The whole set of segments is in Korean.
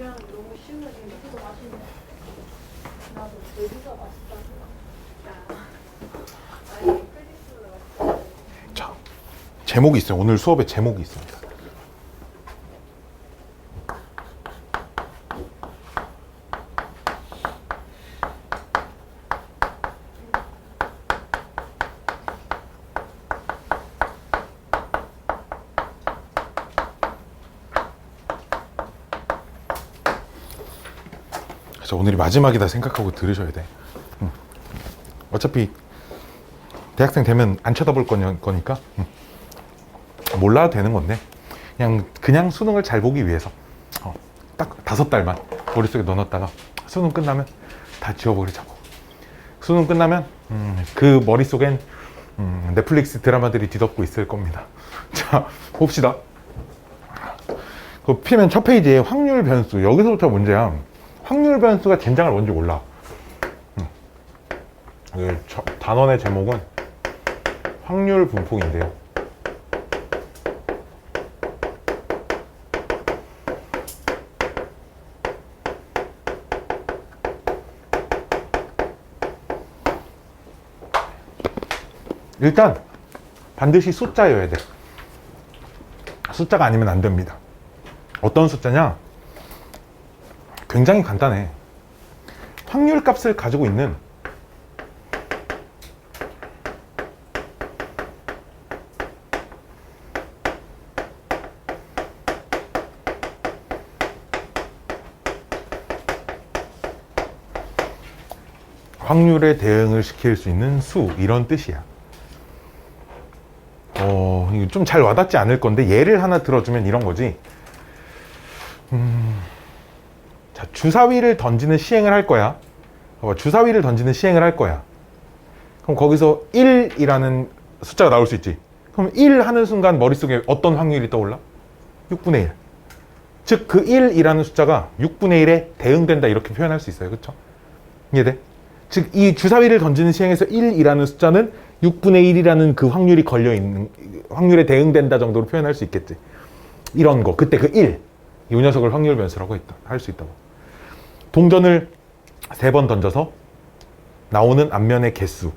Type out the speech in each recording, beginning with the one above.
그냥 너무 쉬운 여기서 맛있네. 나도 여기서 맛있다고. 아니 크리스가 자, 제목이 있어요. 오늘 수업에 제목이 있습니다. 그래서 오늘이 마지막이다 생각하고 들으셔야 돼. 어차피 대학생 되면 안 쳐다볼 거니까 몰라도 되는 건데 그냥 수능을 잘 보기 위해서 딱 5달만 머릿속에 넣어놨다가 수능 끝나면 다 지워버리자고. 수능 끝나면 그 머릿속엔 넷플릭스 드라마들이 뒤덮고 있을 겁니다. 자, 봅시다. 그 피면 첫 페이지에 확률 변수, 여기서부터 문제야. 확률 변수가 젠장을 뭔지 몰라. 단원의 제목은 확률 분포인데요. 일단 반드시 숫자여야 돼. 숫자가 아니면 안 됩니다. 어떤 숫자냐? 굉장히 간단해. 확률 값을 가지고 있는 확률에 대응을 시킬 수 있는 수, 이런 뜻이야. 이거 좀 잘 와닿지 않을 건데 예를 하나 들어주면 이런 거지. 자, 주사위를 던지는 시행을 할 거야. 주사위를 던지는 시행을 할 거야. 그럼 거기서 1이라는 숫자가 나올 수 있지. 그럼 1 하는 순간 머릿속에 어떤 확률이 떠올라? 6분의 1. 즉, 그 1이라는 숫자가 6분의 1에 대응된다, 이렇게 표현할 수 있어요. 그렇죠? 이해돼? 즉, 이 주사위를 던지는 시행에서 1이라는 숫자는 6분의 1이라는 그 확률이 걸려있는, 확률에 대응된다 정도로 표현할 수 있겠지. 이런 거. 그때 그 1. 이 녀석을 확률 변수라고 할 수 있다고. 동전을 3번 던져서 나오는 앞면의 개수라고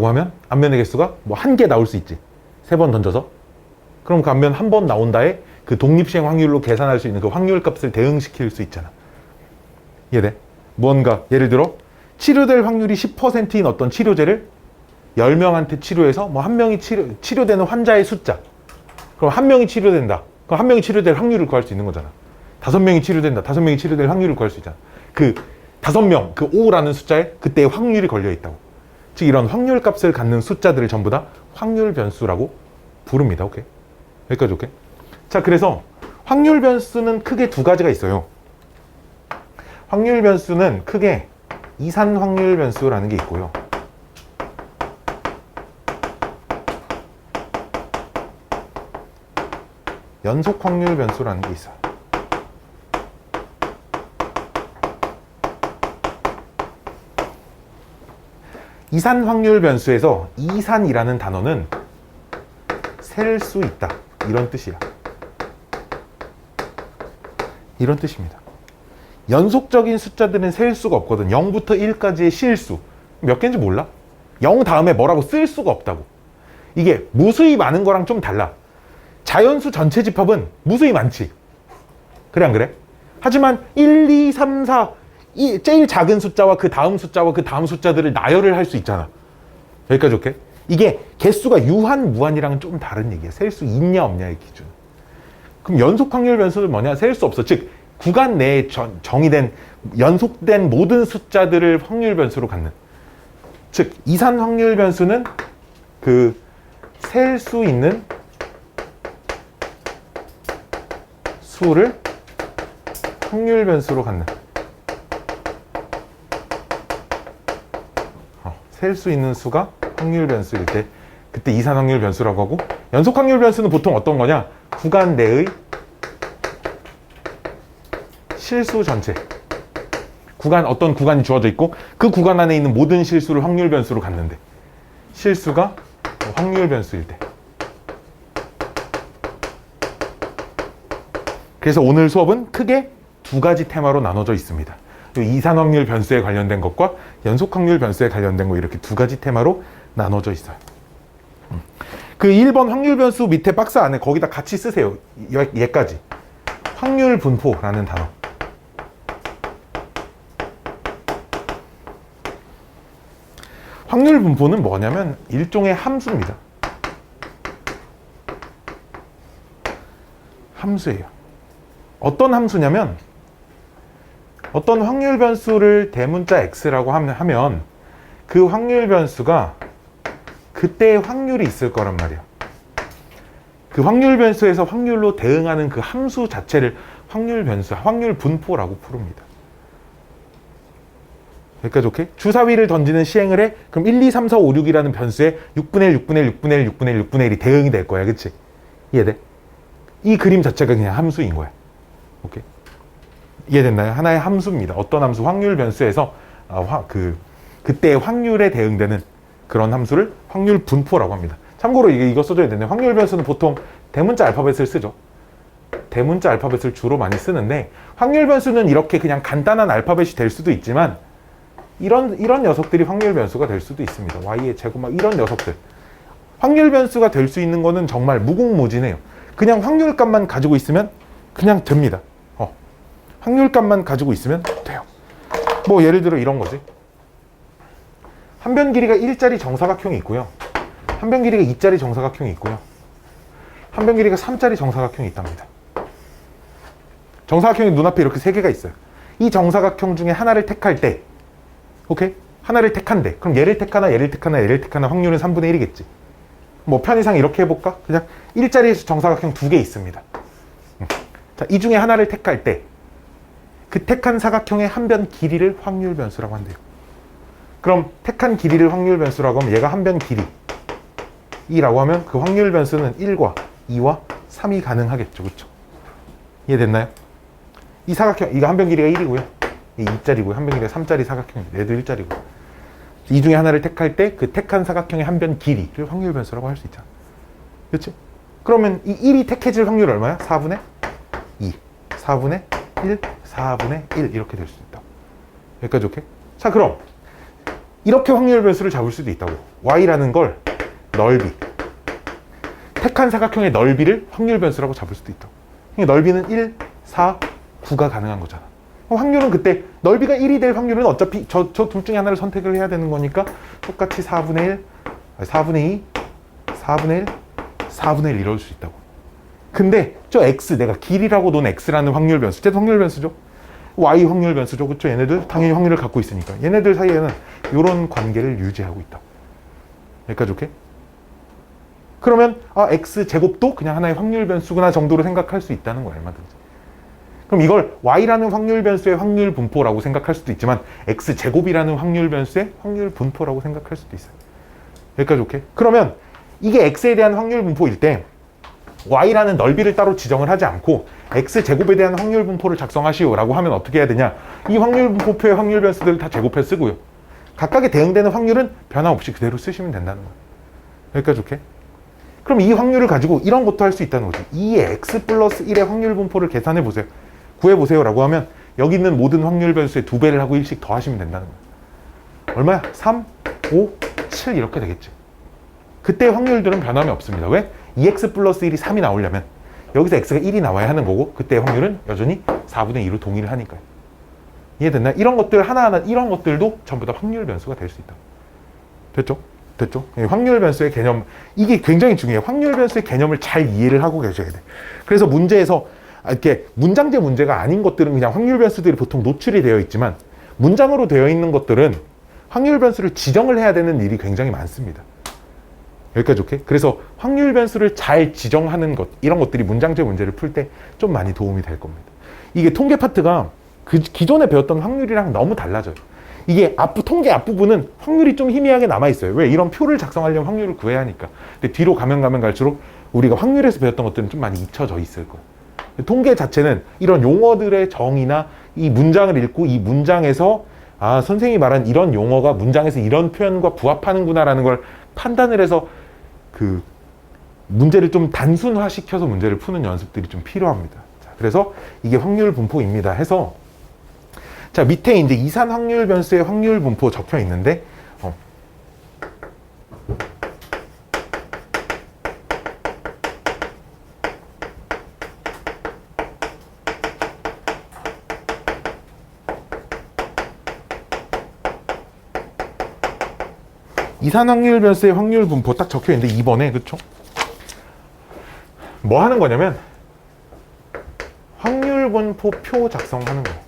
하면 앞면의 개수가 뭐 1개 나올 수 있지. 3번 던져서. 그럼 그 앞면 한 번 나온다에 그 독립시행 확률로 계산할 수 있는 그 확률 값을 대응시킬 수 있잖아. 이해돼? 무언가 예를 들어 치료될 확률이 10%인 어떤 치료제를 10명한테 치료해서 뭐 한 명이 치료되는 환자의 숫자. 그럼 한 명이 치료된다. 그럼 한 명이 치료될 확률을 구할 수 있는 거잖아. 5명이 치료된다. 5명이 치료될 확률을 구할 수 있잖아. 그 5명, 그 5라는 숫자에 그때의 확률이 걸려 있다고. 즉 이런 확률 값을 갖는 숫자들을 전부 다 확률 변수라고 부릅니다. 오케이? 여기까지 오케이? 자, 그래서 확률 변수는 크게 2가지가 있어요. 확률 변수는 크게 이산 확률 변수라는 게 있고요. 연속 확률 변수라는 게 있어요. 이산 확률 변수에서 이산이라는 단어는 셀 수 있다, 이런 뜻이야. 이런 뜻입니다. 연속적인 숫자들은 셀 수가 없거든. 0부터 1까지의 실수. 몇 개인지 몰라? 0 다음에 뭐라고 쓸 수가 없다고. 이게 무수히 많은 거랑 좀 달라. 자연수 전체 집합은 무수히 많지. 그래 안 그래? 하지만 1, 2, 3, 4 제일 작은 숫자와 그 다음 숫자와 그 다음 숫자들을 나열을 할 수 있잖아. 여기까지 오케이? 이게 개수가 유한, 무한이랑은 좀 다른 얘기야. 셀 수 있냐 없냐의 기준. 그럼 연속 확률 변수는 뭐냐? 셀 수 없어. 즉 구간 내에 정의된 연속된 모든 숫자들을 확률 변수로 갖는. 즉 이산 확률 변수는 그 셀 수 있는 수를 확률 변수로 갖는. 셀 수 있는 수가 확률 변수일 때 그때 이산 확률 변수라고 하고, 연속 확률 변수는 보통 어떤 거냐? 구간 내의 실수 전체. 어떤 구간이 주어져 있고 그 구간 안에 있는 모든 실수를 확률 변수로 갖는데, 실수가 확률 변수일 때. 그래서 오늘 수업은 크게 두 가지 테마로 나눠져 있습니다. 이산 확률 변수에 관련된 것과 연속 확률 변수에 관련된 거 이렇게 두 가지 테마로 나눠져 있어요. 그 1번 확률 변수 밑에 박스 안에 거기다 같이 쓰세요. 얘까지. 확률 분포라는 단어. 확률 분포는 뭐냐면 일종의 함수입니다. 함수예요. 어떤 함수냐면 어떤 확률 변수를 대문자 x라고 하면 그 확률 변수가 그때의 확률이 있을 거란 말이에요. 그 확률 변수에서 확률로 대응하는 그 함수 자체를 확률 변수, 확률 분포라고 부릅니다. 여기까지 오케이? 주사위를 던지는 시행을 해? 그럼 1, 2, 3, 4, 5, 6이라는 변수에 6분의 1, 6분의 1, 6분의 1, 6분의 1, 6분의 1이 대응이 될 거야. 그치? 이해돼? 이 그림 자체가 그냥 함수인 거야. 오케이? 이해됐나요? 하나의 함수입니다. 어떤 함수? 확률 변수에서 그때의 확률에 대응되는 그런 함수를 확률 분포라고 합니다. 참고로 이거 써줘야 되네. 확률 변수는 보통 대문자 알파벳을 쓰죠. 대문자 알파벳을 주로 많이 쓰는데 확률 변수는 이렇게 그냥 간단한 알파벳이 될 수도 있지만 이런 녀석들이 확률 변수가 될 수도 있습니다. y의 제곱 막 이런 녀석들. 확률 변수가 될 수 있는 거는 정말 무궁무진해요. 그냥 확률값만 가지고 있으면 그냥 됩니다. 확률값만 가지고 있으면 돼요. 뭐 예를 들어 이런 거지. 한 변 길이가 1짜리 정사각형이 있고요. 한 변 길이가 2짜리 정사각형이 있고요. 한 변 길이가 3짜리 정사각형이 있답니다. 정사각형이 눈앞에 이렇게 세 개가 있어요. 이 정사각형 중에 하나를 택할 때, 오케이? 하나를 택한대. 그럼 얘를 택하나, 얘를 택하나, 얘를 택하나 확률은 3분의 1이겠지. 뭐 편의상 이렇게 해볼까? 그냥 1짜리 정사각형 2개 있습니다. 자, 이 중에 하나를 택할 때, 그 택한 사각형의 한 변 길이를 확률 변수라고 한대요. 그럼 택한 길이를 확률 변수라고 하면 얘가 한 변 길이 2라고 하면 그 확률 변수는 1과 2와 3이 가능하겠죠. 그렇죠? 이해됐나요? 이 사각형, 이거 한 변 길이가 1이고요. 이 2짜리고요. 한 변 길이가 3짜리 사각형입니다. 얘도 1짜리고. 이 중에 하나를 택할 때 그 택한 사각형의 한 변 길이를 확률 변수라고 할 수 있잖아. 그렇지? 그러면 이 1이 택해질 확률 얼마야? 4분의 2, 4분의 1, 4분의 1 이렇게 될 수 있다. 여기까지 오케이? 자, 그럼 이렇게 확률 변수를 잡을 수도 있다고. y라는 걸 넓이, 택한 사각형의 넓이를 확률 변수라고 잡을 수도 있다고. 그러니까 넓이는 1, 4, 9가 가능한 거잖아. 그럼 확률은 그때 넓이가 1이 될 확률은 어차피 저 둘 중에 하나를 선택을 해야 되는 거니까 똑같이 4분의 1, 4분의 2, 4분의 1, 4분의 1 이럴 수 있다고. 근데 저 x, 내가 길이라고 놓은 x라는 확률 변수, 쟤도 확률 변수죠. y 확률 변수죠. 그렇죠? 얘네들 당연히 확률을 갖고 있으니까. 얘네들 사이에는 이런 관계를 유지하고 있다. 여기까지 오케이? 그러면 x 제곱도 그냥 하나의 확률 변수구나 정도로 생각할 수 있다는 거야. 얼마든지. 그럼 이걸 y라는 확률 변수의 확률 분포라고 생각할 수도 있지만 x 제곱이라는 확률 변수의 확률 분포라고 생각할 수도 있어요. 여기까지 오케이? 그러면 이게 x에 대한 확률 분포일 때 y라는 넓이를 따로 지정을 하지 않고 x제곱에 대한 확률 분포를 작성하시오 라고 하면 어떻게 해야 되냐. 이 확률 분포표의 확률 변수들을 다 제곱해 쓰고요. 각각에 대응되는 확률은 변화 없이 그대로 쓰시면 된다는 거예요. 여기까지 오케이? 그럼 이 확률을 가지고 이런 것도 할 수 있다는 거죠. 2의 x 플러스 1의 확률 분포를 계산해 보세요. 구해보세요 라고 하면 여기 있는 모든 확률 변수의 2배를 하고 1씩 더 하시면 된다는 거예요. 얼마야? 3, 5, 7 이렇게 되겠죠. 그때 확률들은 변함이 없습니다. 왜? 2x 플러스 1이 3이 나오려면 여기서 x가 1이 나와야 하는 거고 그때 확률은 여전히 4분의 2로 동일을 하니까요. 이해됐나요? 이런 것들 하나하나 이런 것들도 전부 다 확률 변수가 될 수 있다. 됐죠? 됐죠? 확률 변수의 개념, 이게 굉장히 중요해요. 확률 변수의 개념을 잘 이해를 하고 계셔야 돼. 그래서 문제에서 이렇게 문장제 문제가 아닌 것들은 그냥 확률 변수들이 보통 노출이 되어 있지만 문장으로 되어 있는 것들은 확률 변수를 지정을 해야 되는 일이 굉장히 많습니다. 여기까지 오케이? 그래서 확률 변수를 잘 지정하는 것, 이런 것들이 문장제 문제를 풀 때 좀 많이 도움이 될 겁니다. 이게 통계 파트가 기존에 배웠던 확률이랑 너무 달라져요. 이게 통계 앞부분은 확률이 좀 희미하게 남아있어요. 왜? 이런 표를 작성하려면 확률을 구해야 하니까. 근데 뒤로 가면 갈수록 우리가 확률에서 배웠던 것들은 좀 많이 잊혀져 있을 거예요. 통계 자체는 이런 용어들의 정의나 이 문장을 읽고 이 문장에서 선생님이 말한 이런 용어가 문장에서 이런 표현과 부합하는구나라는 걸 판단을 해서 그 문제를 좀 단순화시켜서 문제를 푸는 연습들이 좀 필요합니다. 자, 그래서 이게 확률 분포입니다 해서 자 밑에 이제 이산 확률 변수의 확률 분포 적혀 있는데 이산 확률 변수의 확률 분포 딱 적혀 있는데 2번에 그쵸? 뭐 하는 거냐면 확률 분포 표 작성하는 거예요.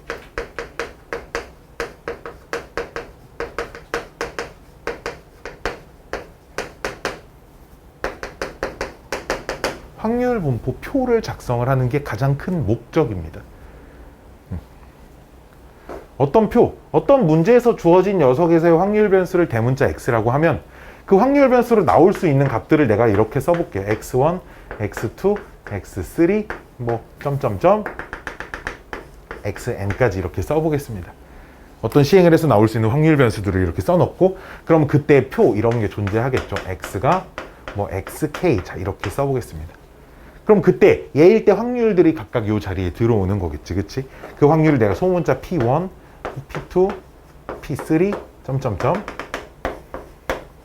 확률 분포 표를 작성을 하는 게 가장 큰 목적입니다. 어떤 표, 어떤 문제에서 주어진 녀석에서의 확률 변수를 대문자 x라고 하면 그 확률 변수로 나올 수 있는 값들을 내가 이렇게 써볼게요. x1, x2, x3, 뭐 점점점 xn까지 이렇게 써보겠습니다. 어떤 시행을 해서 나올 수 있는 확률 변수들을 이렇게 써놓고 그럼 그때 표 이런 게 존재하겠죠. x가 뭐 xk 자 이렇게 써보겠습니다. 그럼 그때 얘일 때 확률들이 각각 이 자리에 들어오는 거겠지, 그치? 그 확률을 내가 소문자 p1, p2, p3, 점점점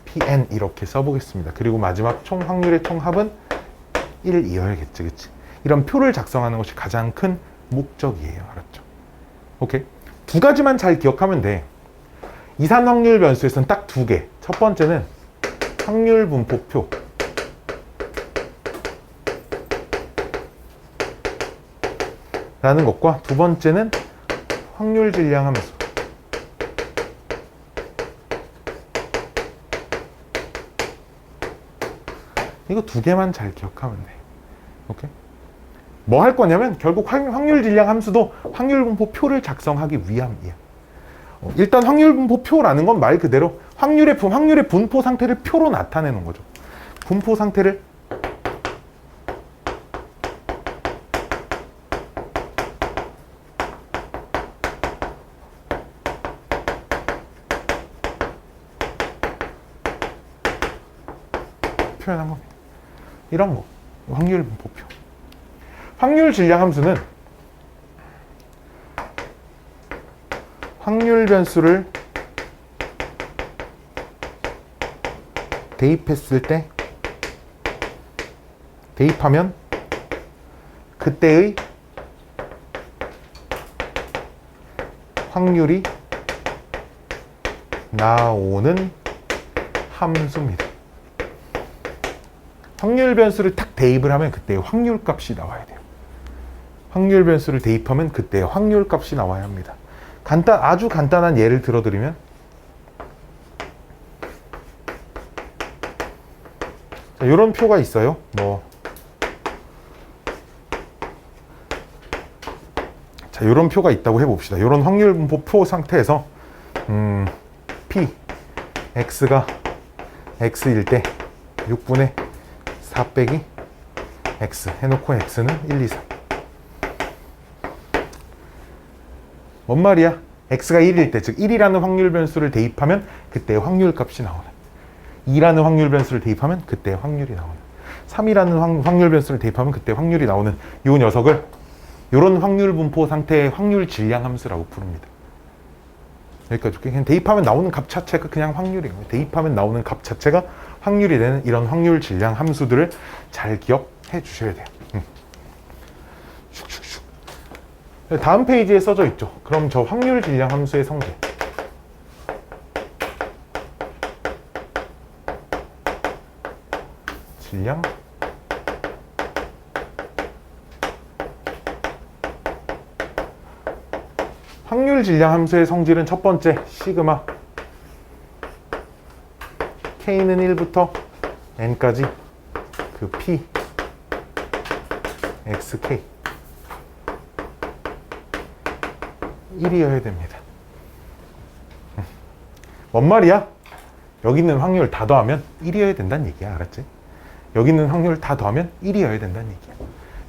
pn 이렇게 써보겠습니다. 그리고 마지막 총 확률의 총합은 1이어야겠지, 그치? 이런 표를 작성하는 것이 가장 큰 목적이에요, 알았죠? 오케이? 두 가지만 잘 기억하면 돼. 이산 확률 변수에서는 딱 두 개. 첫 번째는 확률 분포표. 라는 것과 두 번째는 확률 질량 함수. 이거 두 개만 잘 기억하면 돼. 오케이? 뭐 할 거냐면 결국 확률 질량 함수도 확률 분포 표를 작성하기 위함이야. 일단 확률 분포 표라는 건 말 그대로 확률의 분포 상태를 표로 나타내는 거죠. 분포 상태를 표현한 겁니다. 이런 거. 확률 분포표. 확률 질량 함수는 확률 변수를 대입했을 때 대입하면 그때의 확률이 나오는 함수입니다. 확률 변수를 탁 대입을 하면 그때의 확률 값이 나와야 돼요. 확률 변수를 대입하면 그때의 확률 값이 나와야 합니다. 아주 간단한 예를 들어드리면 자, 이런 표가 있어요. 자, 이런 표가 있다고 해봅시다. 이런 확률 분포 표 상태에서 P, X가 X일 때 6분의 4 빼기 X 해놓고 X는 1, 2, 3. 뭔 말이야? X가 1일 때, 즉 1이라는 확률 변수를 대입하면 그때의 확률 값이 나오는 2라는 확률 변수를 대입하면 그때의 확률이 나오는 3이라는 확률 변수를 대입하면 그때 확률이 나오는 이 녀석을 이런 확률 분포 상태의 확률 질량 함수라고 부릅니다. 여기까지 그냥 대입하면 나오는 값 자체가 그냥 확률이에요. 대입하면 나오는 값 자체가 확률이 되는 이런 확률 질량 함수들을 잘 기억해 주셔야 돼요. 슉슉슉. 다음 페이지에 써져 있죠. 그럼 저 확률 질량 함수의 성질. 질량 확률 질량 함수의 성질은 첫 번째 시그마 k는 1부터 n까지 그 p xk 1이어야 됩니다. 뭔 말이야? 여기 있는 확률 다 더하면 1이어야 된다는 얘기야. 알았지? 여기 있는 확률 다 더하면 1이어야 된다는 얘기야.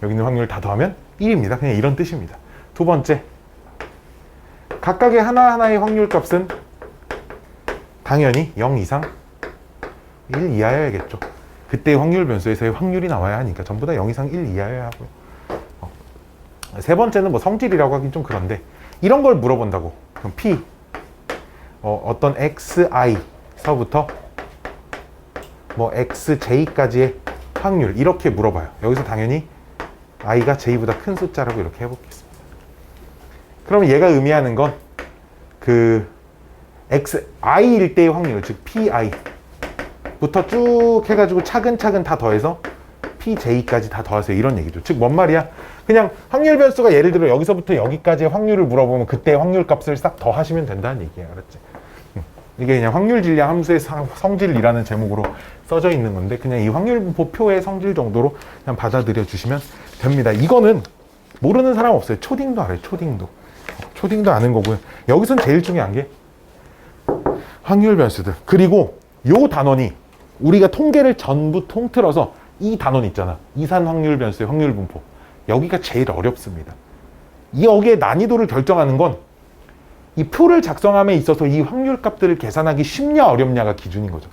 여기 있는 확률 다 더하면 1입니다. 그냥 이런 뜻입니다. 두 번째, 각각의 하나하나의 확률 값은 당연히 0 이상 1 이하여야겠죠. 그때의 확률 변수에서의 확률이 나와야 하니까 전부 다 0 이상 1 이하여야 하고요. 세 번째는 뭐 성질이라고 하긴 좀 그런데 이런 걸 물어본다고. 그럼 P 어떤 XI서부터 뭐 XJ까지의 확률 이렇게 물어봐요. 여기서 당연히 I가 J보다 큰 숫자라고 이렇게 해보겠습니다. 그러면 얘가 의미하는 건 그 XI일 때의 확률, 즉 PI부터 쭉 해가지고 차근차근 다 더해서 PJ까지 다 더하세요. 이런 얘기죠. 즉 뭔 말이야? 그냥 확률 변수가 예를 들어 여기서부터 여기까지의 확률을 물어보면 그때 확률 값을 싹 더하시면 된다는 얘기야. 알았지? 이게 그냥 확률 질량 함수의 성질이라는 제목으로 써져 있는 건데 그냥 이 확률 분포표의 성질 정도로 그냥 받아들여 주시면 됩니다. 이거는 모르는 사람 없어요. 초딩도 알아요. 초딩도 아는 거고요. 여기선 제일 중요한 게 확률 변수들. 그리고 요 단원이 우리가 통계를 전부 통틀어서 이 단원 있잖아. 이산 확률 변수의 확률 분포. 여기가 제일 어렵습니다. 여기에 난이도를 결정하는 건 이 표를 작성함에 있어서 이 확률 값들을 계산하기 쉽냐 어렵냐가 기준인 거죠.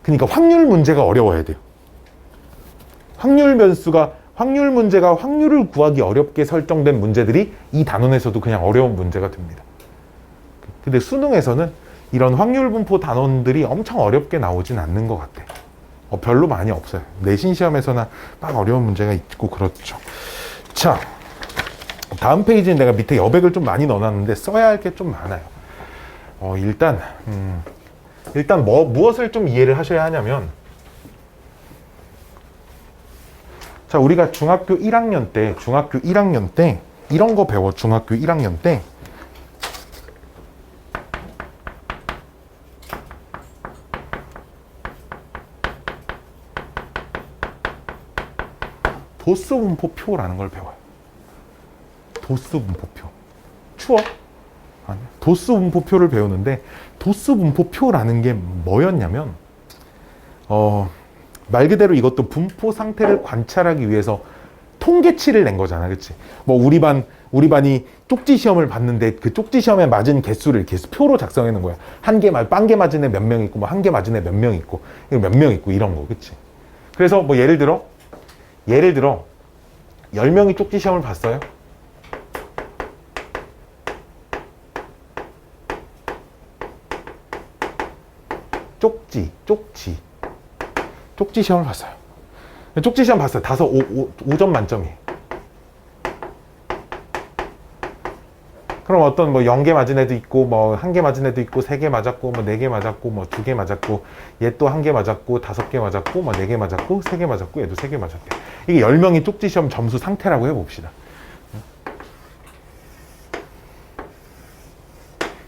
그러니까 확률 문제가 어려워야 돼요. 확률 문제가 확률을 구하기 어렵게 설정된 문제들이 이 단원에서도 그냥 어려운 문제가 됩니다. 근데 수능에서는 이런 확률 분포 단원들이 엄청 어렵게 나오진 않는 것 같아. 별로 많이 없어요. 내신 시험에서나 막 어려운 문제가 있고 그렇죠. 자, 다음 페이지는 내가 밑에 여백을 좀 많이 넣어놨는데 써야 할 게 좀 많아요. 일단 무엇을 좀 이해를 하셔야 하냐면, 자, 우리가 중학교 1학년 때 이런 거 배워. 중학교 1학년 때 도수 분포표라는 걸 배워요. 도수 분포표. 추워? 아니, 도수 분포표를 배우는데 도수 분포표라는 게 뭐였냐면 말 그대로 이것도 분포 상태를 관찰하기 위해서 통계치를 낸 거잖아. 그치? 뭐 우리 반이 쪽지 시험을 봤는데 그 쪽지 시험에 맞은 개수를 표로 작성해 놓은 거야. 빵개 맞은 애 몇 명 있고 뭐 한 개 맞은 애 몇 명 있고 몇 명 있고 이런 거. 그치? 그래서 뭐 예를 들어 10명이 쪽지 시험을 봤어요. 쪽지 시험을 봤어요. 쪽지 시험 봤어요. 5점 만점이에요. 그럼 어떤 뭐 0개 맞은 애도 있고 뭐 1개 맞은 애도 있고 3개 맞았고 뭐 4개 맞았고 뭐 2개 맞았고 얘 또 1개 맞았고 5개 맞았고 뭐 4개 맞았고 3개 맞았고 얘도 3개 맞았대. 이게 10명이 쪽지 시험 점수 상태라고 해봅시다.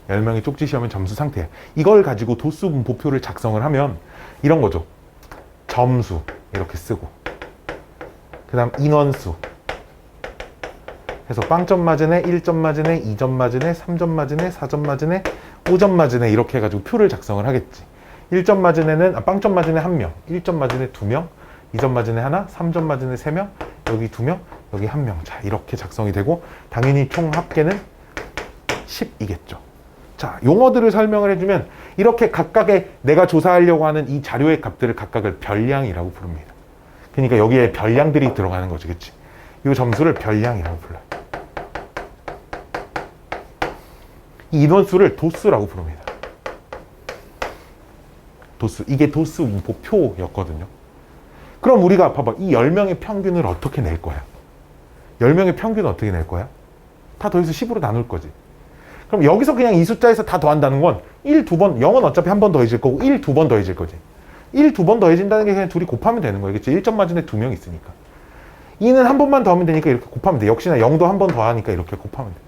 10명이 쪽지 시험의 점수 상태야. 이걸 가지고 도수 분포표를 작성을 하면 이런 거죠. 점수 이렇게 쓰고 그 다음 인원수 해서 빵점 맞은 애, 1점 맞은 애, 2점 맞은 애, 3점 맞은 애, 4점 맞은 애, 5점 맞은 애 이렇게 해가지고 표를 작성을 하겠지. 1점 맞은 애는 빵점 맞은 애 1명, 1점 맞은 애 2명, 2점 맞은 애 하나, 3점 맞은 애 3명, 여기 2명, 여기 1명. 자, 이렇게 작성이 되고 당연히 총 합계는 10이겠죠. 자, 용어들을 설명을 해주면 이렇게 각각의 내가 조사하려고 하는 이 자료의 값들을 각각을 별량이라고 부릅니다. 그러니까 여기에 별량들이 들어가는 거지, 그치? 이 점수를 별량이라고 불러요. 이 인원수를 도수라고 부릅니다. 도수. 이게 도수 분포표였거든요. 그럼 우리가 봐봐. 이 10명의 평균을 어떻게 낼 거야? 10명의 평균을 어떻게 낼 거야? 다 더해서 10으로 나눌 거지. 그럼 여기서 그냥 이 숫자에서 다 더한다는 건 1, 2번, 0은 어차피 한 번 더해질 거고 1, 2번 더해질 거지. 1, 2번 더해진다는 게 그냥 둘이 곱하면 되는 거야. 그치? 1점 맞은 애 2명 있으니까. 2는 한 번만 더하면 되니까 이렇게 곱하면 돼. 역시나 0도 한 번 더하니까 이렇게 곱하면 돼.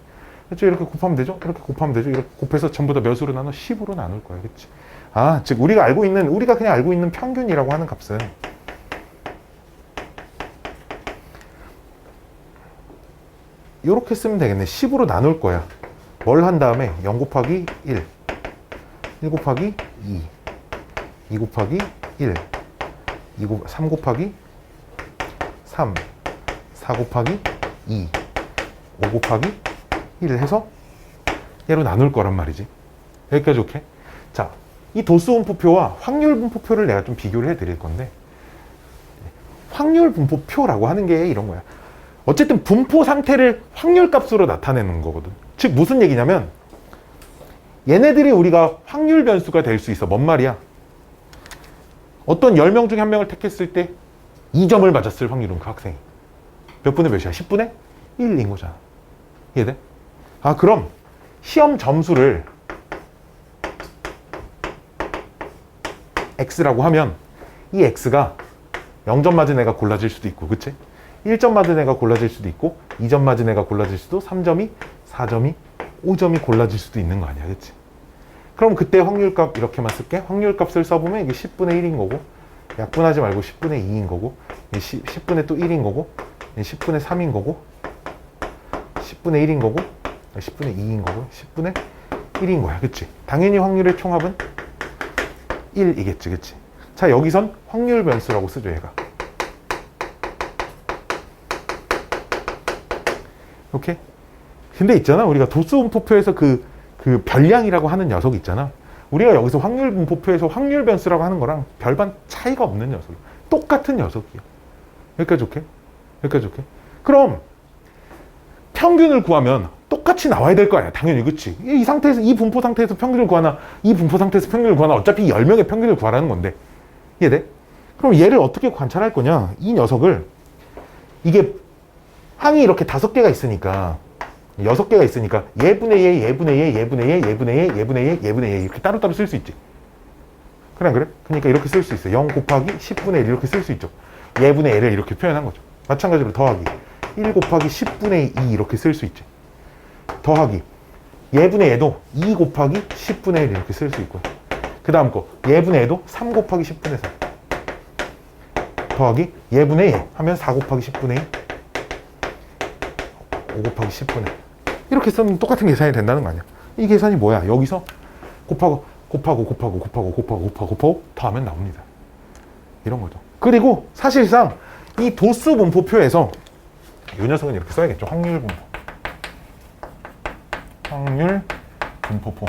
그렇죠? 이렇게 곱하면 되죠? 이렇게 곱하면 되죠? 이렇게 곱해서 전부 다 몇으로 나눠? 10으로 나눌 거야. 그치? 아, 즉 우리가 그냥 알고 있는 평균이라고 하는 값은 이렇게 쓰면 되겠네. 10으로 나눌 거야. 뭘 한 다음에 0 곱하기 1, 1 곱하기 2, 2 곱하기 1, 3 곱하기 3, 4 곱하기 2, 5 곱하기 1을 해서 얘로 나눌 거란 말이지. 여기까지 오케이? 자, 이 도수 분포표와 확률 분포표를 내가 좀 비교를 해 드릴 건데 확률 분포표라고 하는 게 이런 거야. 어쨌든 분포 상태를 확률값으로 나타내는 거거든. 즉 무슨 얘기냐면 얘네들이 우리가 확률 변수가 될 수 있어. 뭔 말이야? 어떤 10명 중에 한 명을 택했을 때 2점을 맞았을 확률은 그 학생이 몇 분의 몇이야? 10분의 1인 거잖아. 이해돼? 아, 그럼 시험 점수를 X라고 하면 이 X가 0점 맞은 애가 골라질 수도 있고, 그치? 1점 맞은 애가 골라질 수도 있고, 2점 맞은 애가 골라질 수도, 3점이, 4점이, 5점이 골라질 수도 있는 거 아니야, 그치? 그럼 그때 확률값 이렇게만 쓸게. 확률값을 써보면 이게 10분의 1인 거고, 약분하지 말고 10분의 2인 거고, 10분의 또 1인 거고, 10분의 3인 거고, 10분의 1인 거고, 10분의 2인 거고, 10분의 1인 거야, 그치? 당연히 확률의 총합은 1이겠지, 그치? 자, 여기선 확률 변수라고 쓰죠, 얘가. 오케이? 근데 있잖아, 우리가 도수 분포표에서 그 별량이라고 하는 녀석 있잖아. 우리가 여기서 확률 분포표에서 확률 변수라고 하는 거랑 별반 차이가 없는 녀석. 똑같은 녀석이야. 여기까지 오케이? 여기까지 오케이? 그럼 평균을 구하면 똑같이 나와야 될 거 아니야, 당연히. 그치? 이 상태에서, 이 분포 상태에서 평균을 구하나, 이 분포 상태에서 평균을 구하나, 어차피 10명의 평균을 구하라는 건데. 이해돼? 그럼 얘를 어떻게 관찰할 거냐? 이 녀석을, 이게 항이 이렇게 5개가 있으니까, 6개가 있으니까 얘분의 얘, 얘분의 얘, 얘분의 얘, 얘분의 얘, 얘분의 얘, 얘분의 얘 이렇게 따로따로 쓸 수 있지. 그래 안 그래? 그러니까 이렇게 쓸 수 있어. 0 곱하기 10분의 1 이렇게 쓸 수 있죠. 얘분의 얘를 이렇게 표현한 거죠. 마찬가지로 더하기 1 곱하기 10분의 2 이렇게 쓸 수 있지. 더하기 얘분의 얘도 2 곱하기 10분의 1 이렇게 쓸 수 있고, 그 다음 거 얘분의 얘도 3 곱하기 10분의 3 더하기 얘분의 얘 하면 4 곱하기 10분의 2 5 곱하기 10분의 1 이렇게 쓰면 똑같은 계산이 된다는 거 아니야. 이 계산이 뭐야? 여기서 곱하고 더하면 나옵니다. 이런 거죠. 그리고 사실상 이 도수 분포표에서 이 녀석은 이렇게 써야겠죠. 확률 분포. 확률 분포표.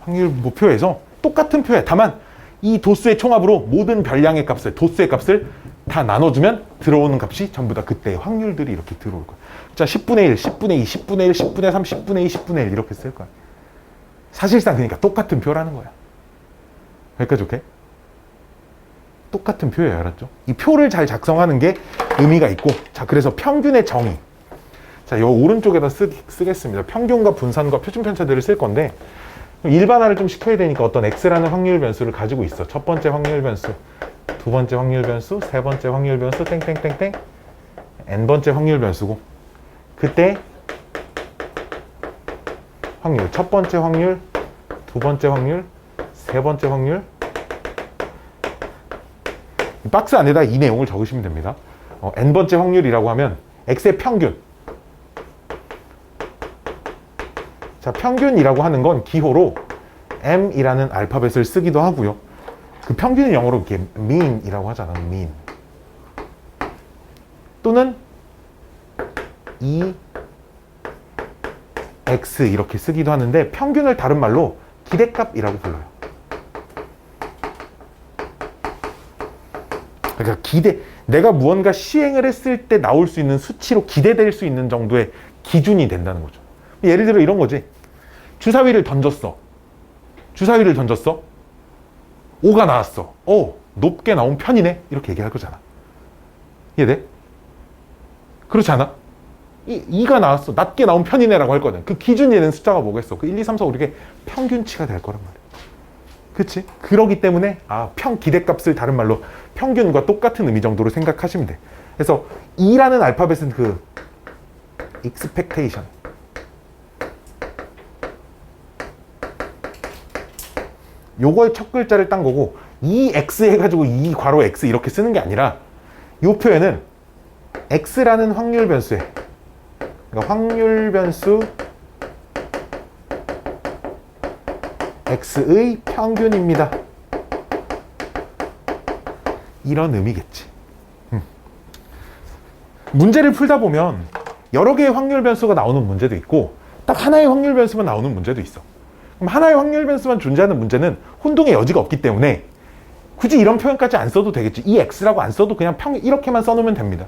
확률 분포표에서 똑같은 표에, 다만 이 도수의 총합으로 모든 별량의 값을, 도수의 값을 다 나눠주면 들어오는 값이 전부 다 그때의 확률들이 이렇게 들어올 거야. 자, 10분의 1, 10분의 2, 10분의 1, 10분의 3, 10분의 2, 10분의 1 이렇게 쓸 거야. 사실상 그러니까 똑같은 표라는 거야. 여기까지 오케이? 똑같은 표예요, 알았죠? 이 표를 잘 작성하는 게 의미가 있고, 자, 그래서 평균의 정의. 자, 요 오른쪽에다 쓰겠습니다. 평균과 분산과 표준 편차들을 쓸 건데, 일반화를 좀 시켜야 되니까 어떤 X라는 확률 변수를 가지고 있어. 첫 번째 확률 변수, 두 번째 확률 변수, 세 번째 확률 변수, 땡땡땡땡, n번째 확률 변수고, 그때 확률, 첫 번째 확률, 두 번째 확률, 세 번째 확률, 박스 안에다 이 내용을 적으시면 됩니다. n번째 확률이라고 하면 x의 평균. 자, 평균이라고 하는 건 기호로 m이라는 알파벳을 쓰기도 하고요. 그 평균은 영어로 이렇게 mean이라고 하잖아. mean. 또는 x 이렇게 쓰기도 하는데, 평균을 다른 말로 기대값이라고 불러요. 그러니까 내가 무언가 시행을 했을 때 나올 수 있는 수치로 기대될 수 있는 정도의 기준이 된다는 거죠. 예를 들어 이런 거지. 주사위를 던졌어. 5가 나왔어. 높게 나온 편이네. 이렇게 얘기할 거잖아. 이해돼? 그렇지 않아? 2가 나왔어. 낮게 나온 편이네 라고 할 거든. 그 기준이 되는 숫자가 뭐겠어? 그 1, 2, 3, 4, 5, 6의 평균치가 될 거란 말이야. 그치? 그러기 때문에 기대값을 다른 말로 평균과 똑같은 의미 정도로 생각하시면 돼. 그래서 E라는 알파벳은 그 expectation, 요거의 첫 글자를 딴 거고, EX 해가지고 E 괄호 X 이렇게 쓰는 게 아니라, 요 표현은 X라는 확률 변수에, 그러니까 확률 변수 X의 평균입니다. 이런 의미겠지. 문제를 풀다 보면 여러 개의 확률 변수가 나오는 문제도 있고, 딱 하나의 확률 변수만 나오는 문제도 있어. 그럼 하나의 확률 변수만 존재하는 문제는 혼동의 여지가 없기 때문에 굳이 이런 표현까지 안 써도 되겠지. 이 x라고 안 써도 그냥 이렇게만 써놓으면 됩니다.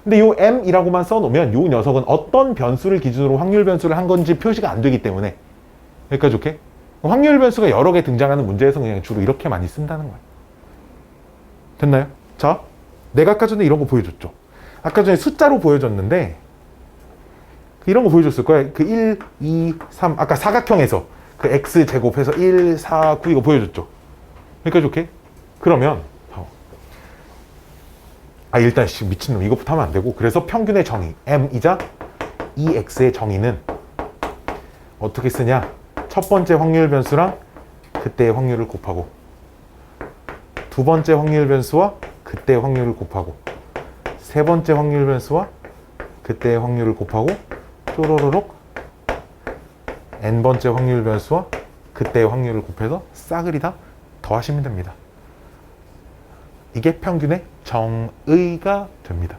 근데 요 m이라고만 써놓으면 요 녀석은 어떤 변수를 기준으로 확률 변수를 한 건지 표시가 안 되기 때문에 여기까지 오케이? 확률 변수가 여러 개 등장하는 문제에서 그냥 주로 이렇게 많이 쓴다는 거예요. 됐나요? 자, 내가 아까 전에 이런 거 보여줬죠. 아까 전에 숫자로 보여줬는데 이런 거 보여줬을 거야. 그 1, 2, 3 아까 사각형에서 그 x제곱해서 1, 4, 9 이거 보여줬죠. 여기까지 오케이? 그러면 일단 미친놈 이것부터 하면 안 되고 그래서 평균의 정의 m이자 ex의 정의는 어떻게 쓰냐? 첫 번째 확률 변수랑 그때의 확률을 곱하고 두 번째 확률 변수와 그때의 확률을 곱하고 세 번째 확률 변수와 그때의 확률을 곱하고 쪼로로록 n번째 확률 변수와 그때의 확률을 곱해서 싸그리 다 더하시면 됩니다. 이게 평균의 정의가 됩니다.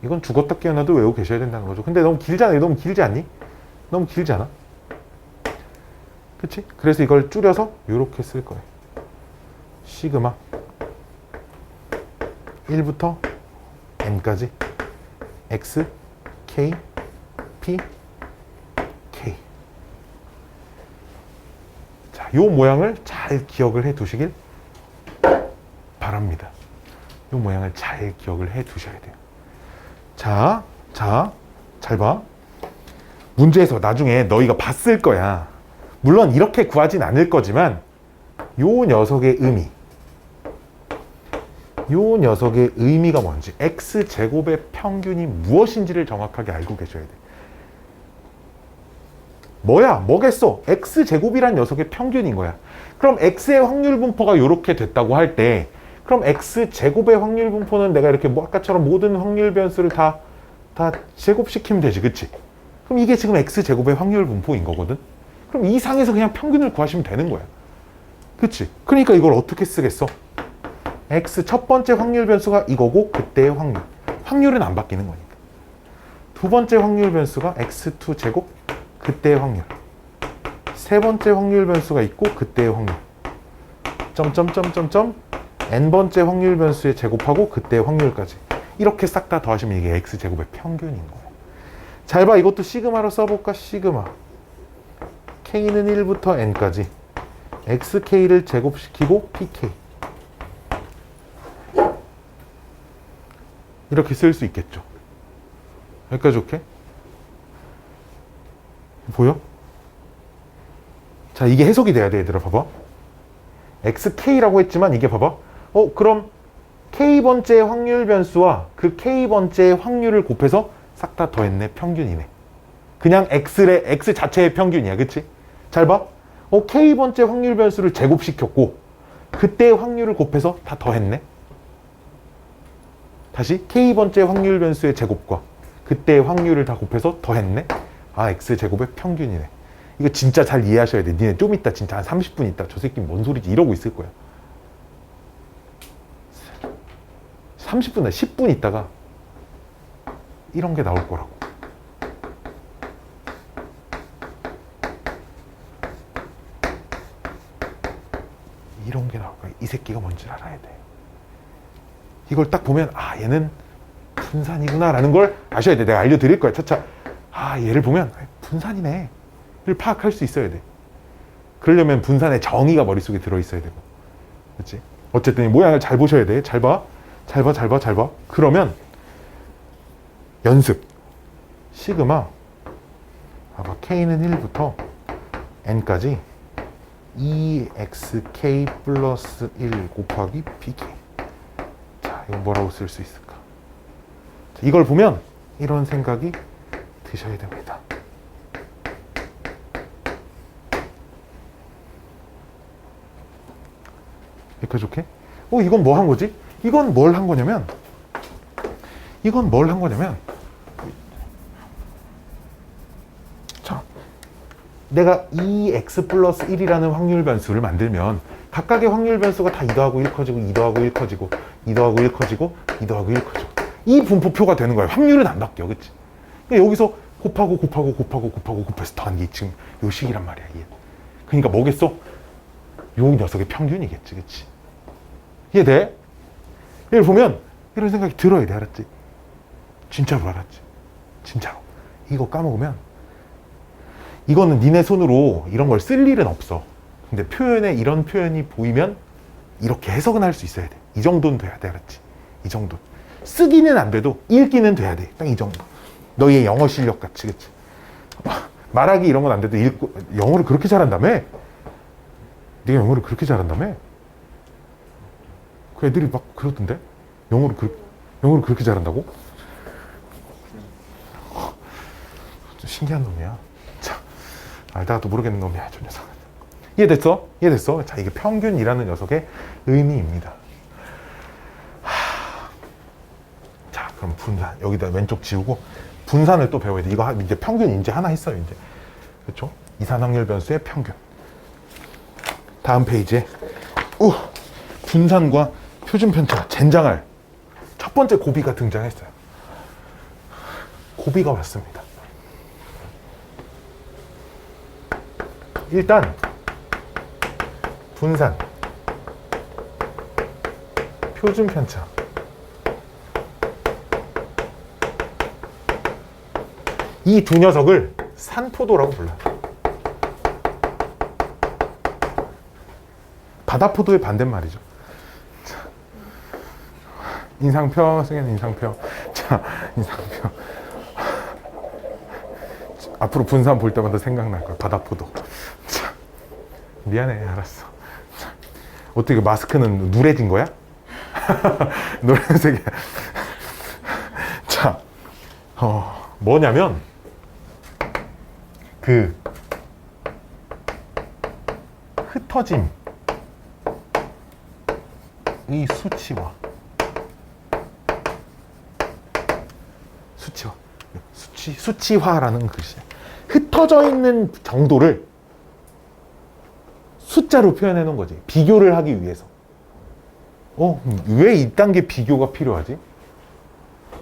이건 죽었다 깨어나도 외우고 계셔야 된다는 거죠. 근데 너무 길잖아요. 너무 길지 않니? 너무 길지 않아? 그치? 그래서 이걸 줄여서 이렇게 쓸 거예요. 시그마 1부터 n까지 x, k, p, k. 자, 요 모양을 잘 기억을 해 두시길 바랍니다. 이 모양을 잘 기억을 해 두셔야 돼요. 자, 잘 봐. 문제에서 나중에 너희가 봤을 거야. 물론 이렇게 구하진 않을 거지만 요 녀석의 의미가 뭔지 x제곱의 평균이 무엇인지를 정확하게 알고 계셔야 돼. 뭐겠어? x제곱이란 녀석의 평균인 거야. 그럼 x의 확률 분포가 이렇게 됐다고 할 때 그럼 x제곱의 확률 분포는 내가 이렇게 아까처럼 모든 확률 변수를 다 제곱시키면 되지, 그치? 그럼 이게 지금 x제곱의 확률 분포인 거거든? 그럼 이 상에서 그냥 평균을 구하시면 되는 거야. 그치? 그러니까 이걸 어떻게 쓰겠어? x 첫 번째 확률 변수가 이거고 그때의 확률. 확률은 안 바뀌는 거니까. 두 번째 확률 변수가 x2 제곱 그때의 확률. 세 번째 확률 변수가 있고 그때의 확률. n번째 확률 변수에 제곱하고 그때의 확률까지. 이렇게 싹 다 더하시면 이게 x제곱의 평균인 거예요. 잘 봐. 이것도 시그마로 써볼까? 시그마. k는 1부터 n까지. xk를 제곱시키고 pk. 이렇게 쓸 수 있겠죠. 여기까지 오케이? 보여? 자, 이게 해석이 돼야 돼, 얘들아. 봐봐. xk라고 했지만 이게 봐봐. 그럼 k번째 확률 변수와 그 k번째 확률을 곱해서 싹 다 더했네. 평균이네. 그냥 x 자체의 평균이야. 그치? 잘 봐. k번째 확률 변수를 제곱시켰고 그때의 확률을 곱해서 다 더했네. 다시 k번째 확률 변수의 제곱과 그때의 확률을 다 곱해서 더했네. x제곱의 평균이네. 이거 진짜 잘 이해하셔야 돼. 니네 좀 있다 진짜 한 30분 있다 저 새끼 뭔 소리지 이러고 있을 거야. 30분, 10분 있다가 이런 게 나올 거라고. 이런 게 나올 거야. 이 새끼가 뭔지 알아야 돼. 이걸 딱 보면 얘는 분산이구나 라는 걸 아셔야 돼. 내가 알려드릴 거야. 차차. 얘를 보면 분산이네 를 파악할 수 있어야 돼. 그러려면 분산의 정의가 머릿속에 들어있어야 되고. 그렇지? 어쨌든 이 모양을 잘 보셔야 돼. 잘 봐. 그러면 연습. 시그마 k는 1부터 n까지 exk 플러스 1 곱하기 pk. 자, 이거 뭐라고 쓸 수 있을까? 자, 이걸 보면 이런 생각이 드셔야 됩니다. 여기까지 오케이? 이건 뭐 한 거지? 이건 뭘 한 거냐면 자, 내가 2x 플러스 1이라는 확률 변수를 만들면 각각의 확률 변수가 다 2더하고 1 커지고 2더하고 1 커지고 2더하고 1 커지고 2더하고 1 커지고 이 분포표가 되는 거예요. 확률은 안 바뀌어. 그치? 여기서 곱해서 더한 게 지금 요 식이란 말이야. 이게. 그러니까 뭐겠어? 요 녀석의 평균이겠지. 그치? 이해돼? 얘를 보면 이런 생각이 들어야 돼. 알았지? 진짜로 알았지? 진짜로. 이거 까먹으면 이거는 니네 손으로 이런 걸 쓸 일은 없어. 근데 표현에 이런 표현이 보이면 이렇게 해석은 할 수 있어야 돼. 이 정도는 돼야 돼. 알았지? 이 정도. 쓰기는 안 돼도 읽기는 돼야 돼. 딱 이 정도. 너의 영어 실력 같이. 그치? 말하기 이런 건 안 돼도 읽고. 영어를 그렇게 잘한다며? 네가 영어를 그렇게 잘한다며? 그 애들이 막 그러던데? 영어를 그렇게 잘한다고? 좀 신기한 놈이야. 자, 알다가도 모르겠는 놈이야, 저 녀석은. 이해됐어? 이해됐어? 자, 이게 평균이라는 녀석의 의미입니다. 자, 그럼 분산. 여기다 왼쪽 지우고 분산을 또 배워야 돼. 이거 이제 평균 이제 하나 했어요, 이제. 그렇죠? 이산확률 변수의 평균. 다음 페이지에 분산과 표준 편차, 젠장할 첫 번째 고비가 등장했어요. 고비가 왔습니다. 일단 분산, 표준 편차. 이 두 녀석을 산포도라고 불러요. 바다포도의 반대말이죠. 자, 인상표, 승현 인상표. 자, 인상표. 앞으로 분산 볼 때마다 생각날 거야. 바다포도. 자, 미안해, 알았어. 자, 어떻게 마스크는 누래진 거야? 노란색이야. 자, 뭐냐면 그 흩어짐의 수치화라는 글씨야. 흩어져 있는 정도를 숫자로 표현해 놓은 거지. 비교를 하기 위해서. 왜 이딴 게 비교가 필요하지?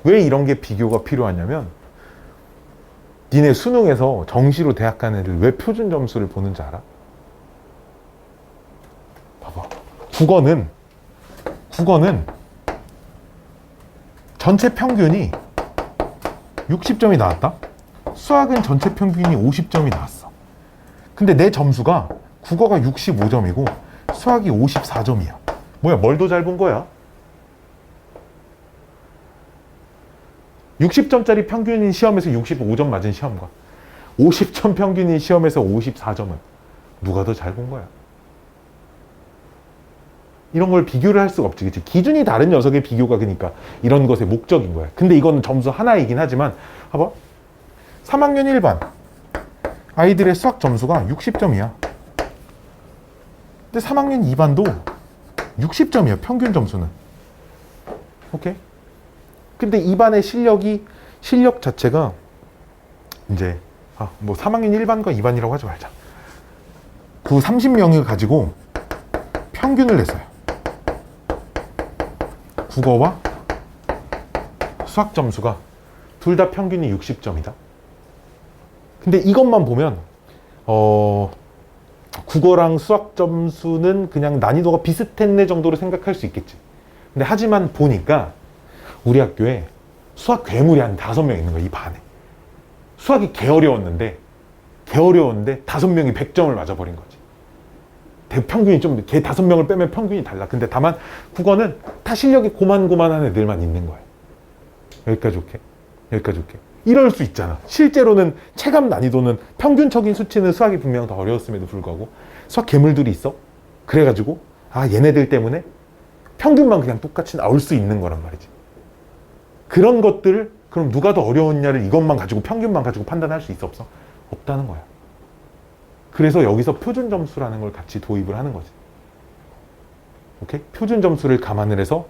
왜 이런 게 비교가 필요하냐면 니네 수능에서 정시로 대학 간 애들 왜 표준 점수를 보는지 알아? 봐봐. 국어는 전체 평균이 60점이 나왔다? 수학은 전체 평균이 50점이 나왔어. 근데 내 점수가 국어가 65점이고 수학이 54점이야. 뭐야, 뭘 더 잘 본 거야? 60점짜리 평균인 시험에서 65점 맞은 시험과 50점 평균인 시험에서 54점은 누가 더 잘 본 거야? 이런 걸 비교를 할 수가 없지. 그치? 기준이 다른 녀석의 비교가 그러니까 이런 것의 목적인 거야. 근데 이거는 점수 하나이긴 하지만 봐봐. 3학년 1반 아이들의 수학 점수가 60점이야. 근데 3학년 2반도 60점이야. 평균 점수는. 오케이? 근데 2반의 실력 자체가 이제 3학년 1반과 2반이라고 하지 말자. 그 30명을 가지고 평균을 냈어요. 국어와 수학 점수가 둘 다 평균이 60점이다. 근데 이것만 보면 국어랑 수학 점수는 그냥 난이도가 비슷했네 정도로 생각할 수 있겠지. 근데 하지만 보니까 우리 학교에 수학 괴물이 한 5명 있는 거야, 이 반에. 수학이 개 어려웠는데 5명이 100점을 맞아버린 거지. 평균이 좀, 걔 5명을 빼면 평균이 달라. 근데 다만 국어는 다 실력이 고만고만한 애들만 있는 거야. 여기까지 오케이? 여기까지 오케이? 이럴 수 있잖아. 실제로는 체감 난이도는 평균적인 수치는 수학이 분명 더 어려웠음에도 불구하고 수학 괴물들이 있어. 그래가지고 얘네들 때문에 평균만 그냥 똑같이 나올 수 있는 거란 말이지. 그런 것들을 그럼 누가 더 어려웠냐를 이것만 가지고 평균만 가지고 판단할 수 있어 없어? 없다는 거야. 그래서 여기서 표준 점수라는 걸 같이 도입을 하는 거지. 오케이? 표준 점수를 감안을 해서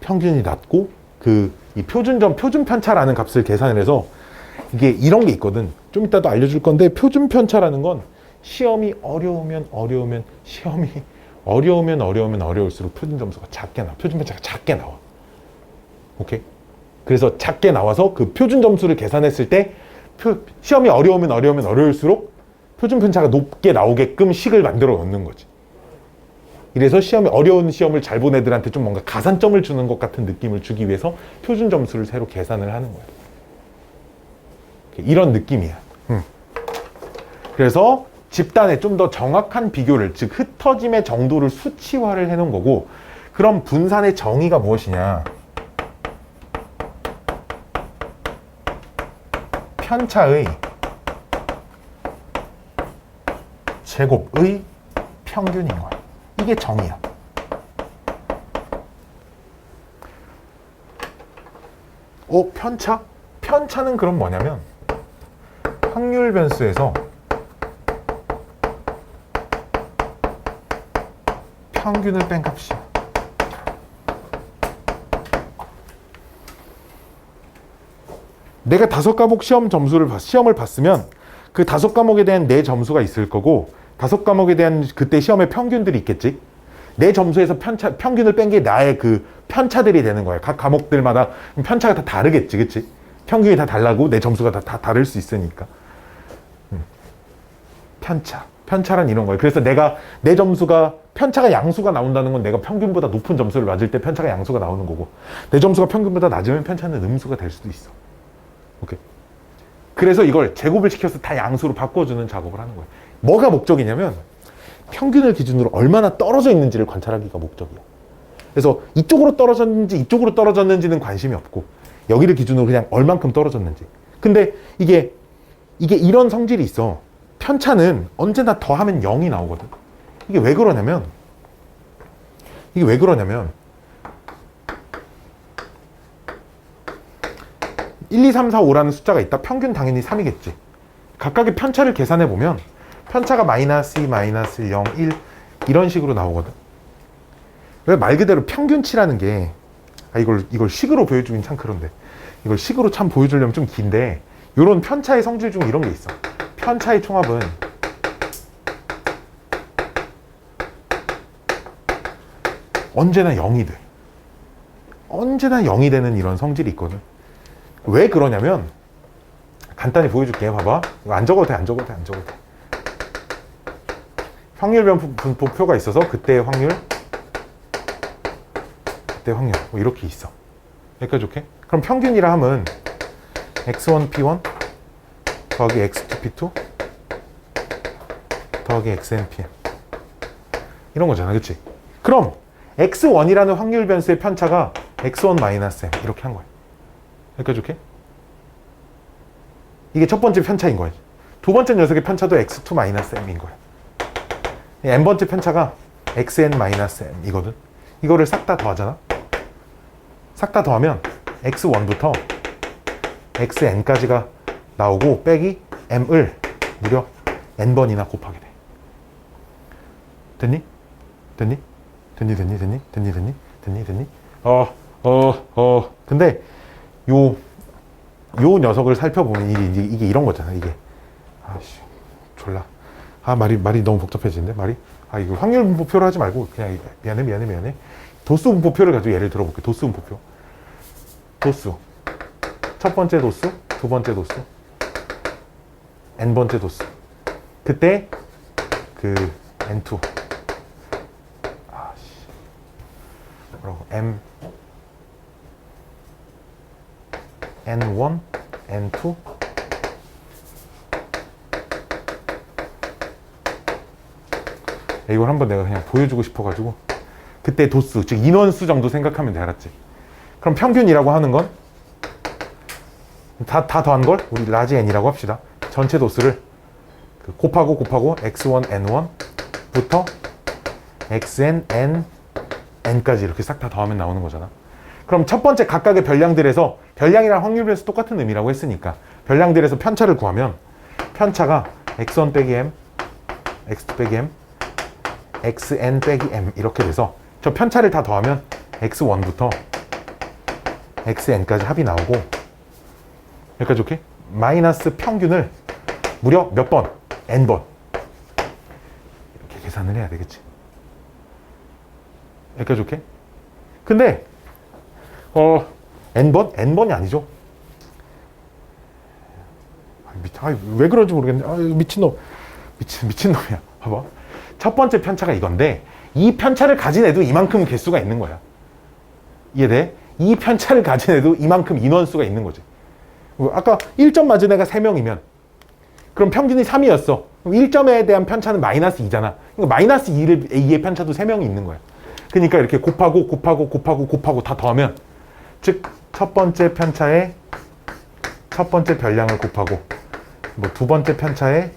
평균이 낮고 이 표준 편차라는 값을 계산을 해서 이게 이런 게 있거든. 좀 이따도 알려줄 건데 표준 편차라는 건 시험이 어려우면 어려울수록 표준 점수가 작게 나와. 표준 편차가 작게 나와. 오케이? 그래서 작게 나와서 그 표준 점수를 계산했을 때 시험이 어려우면 어려울수록 표준 편차가 높게 나오게끔 식을 만들어 놓는 거지. 이래서 어려운 시험을 잘 본 애들한테 좀 뭔가 가산점을 주는 것 같은 느낌을 주기 위해서 표준 점수를 새로 계산을 하는 거야. 이런 느낌이야. 그래서 집단의 좀 더 정확한 비교를, 즉 흩어짐의 정도를 수치화를 해놓은 거고, 그럼 분산의 정의가 무엇이냐? 편차의 제곱의 평균인 거야. 이게 정의야. 편차? 편차는 그럼 뭐냐면 확률 변수에서 평균을 뺀 값이야. 내가 5과목 시험을 봤으면 그 5과목에 대한 내 점수가 있을 거고 5과목에 대한 그때 시험의 평균들이 있겠지. 내 점수에서 평균을 뺀 게 나의 그 편차들이 되는 거야. 각 과목들마다 편차가 다 다르겠지, 그치? 평균이 다 달라고 내 점수가 다 다를 수 있으니까. 편차란 이런 거예요. 그래서 내 점수가 편차가 양수가 나온다는 건 내가 평균보다 높은 점수를 맞을 때 편차가 양수가 나오는 거고, 내 점수가 평균보다 낮으면 편차는 음수가 될 수도 있어. 오케이. 그래서 이걸 제곱을 시켜서 다 양수로 바꿔주는 작업을 하는 거예요. 뭐가 목적이냐면 평균을 기준으로 얼마나 떨어져 있는지를 관찰하기가 목적이야. 그래서 이쪽으로 떨어졌는지 이쪽으로 떨어졌는지는 관심이 없고 여기를 기준으로 그냥 얼만큼 떨어졌는지. 근데 이게 이런 성질이 있어. 편차는 언제나 더하면 0이 나오거든. 이게 왜 그러냐면 1, 2, 3, 4, 5라는 숫자가 있다. 평균 당연히 3이겠지. 각각의 편차를 계산해 보면 편차가 마이너스 2, 마이너스 0, 1 이런 식으로 나오거든. 왜 말 그대로 평균치라는 게 이걸 식으로 보여주긴 참 그런데 이걸 식으로 참 보여주려면 좀 긴데, 이런 편차의 성질 중 이런 게 있어. 편차의 총합은 언제나 0이 돼. 언제나 0이 되는 이런 성질이 있거든. 왜 그러냐면 간단히 보여줄게. 봐봐. 이거 안 적어도 돼. 확률 분포표가 있어서 그때의 확률 뭐 이렇게 있어. 여기까지 오케이? 그럼 평균이라 하면 x1 p1 더하기 x2 p2 더하기 xn pn 이런 거잖아, 그치? 그럼 x1이라는 확률 변수의 편차가 x1 마이너스 m 이렇게 한 거야. 여기까지 오케이? 이게 첫 번째 편차인 거야. 두 번째 녀석의 편차도 x2 마이너스 m인 거야. n번째 편차가 xn 마이너스 m 이거든. 이거를 싹 다 더하잖아. 싹 다 더하면 x1부터 xn까지가 나오고 빼기 m을 무려 n번이나 곱하게 돼. 됐니? 근데 요 녀석을 살펴보면 이게 이런 거잖아. 이게 졸라 말이 너무 복잡해지는데 말이. 이거 확률 분포표로 하지 말고 그냥 미안해. 도수 분포표를 가지고 예를 들어볼게. 도수 분포표. 도수. 첫 번째 도수, 두 번째 도수, n번째 도수. 그때 그 n2. 뭐라고? n1, n2. 이걸 한번 내가 그냥 보여주고 싶어가지고 그때 도수, 즉 인원수 정도 생각하면 돼. 알았지? 그럼 평균이라고 하는 건 다 더한 걸 우리 라지 n이라고 합시다. 전체 도수를 곱하고 x1, n1부터 xn, n까지 이렇게 싹 다 더하면 나오는 거잖아. 그럼 첫 번째 각각의 별량들에서, 별량이랑 확률 변수 똑같은 의미라고 했으니까 별량들에서 편차를 구하면 편차가 x1 빼기 m, x2 빼기 m, xn 빼기 m 이렇게 돼서 저 편차를 다 더하면 x1부터 xn까지 합이 나오고, 여기까지 오케이? 마이너스 평균을 무려 몇 번? n번 이렇게 계산을 해야 되겠지. 여기까지 오케이? 근데 n번이 아니죠. 왜 그런지 모르겠네. 미친놈이야. 봐봐. 첫 번째 편차가 이건데 이 편차를 가진 애도 이만큼 개수가 있는 거야. 이해돼? 이 편차를 가진 애도 이만큼 인원수가 있는 거지. 아까 1점 맞은 애가 3명이면 그럼 평균이 3이었어. 그럼 1점에 대한 편차는 마이너스 2잖아. 그러니까 마이너스 2의 편차도 3명이 있는 거야. 그러니까 이렇게 곱하고 다 더하면 즉 첫 번째 편차에 첫 번째 별량을 곱하고 뭐 두 번째 편차에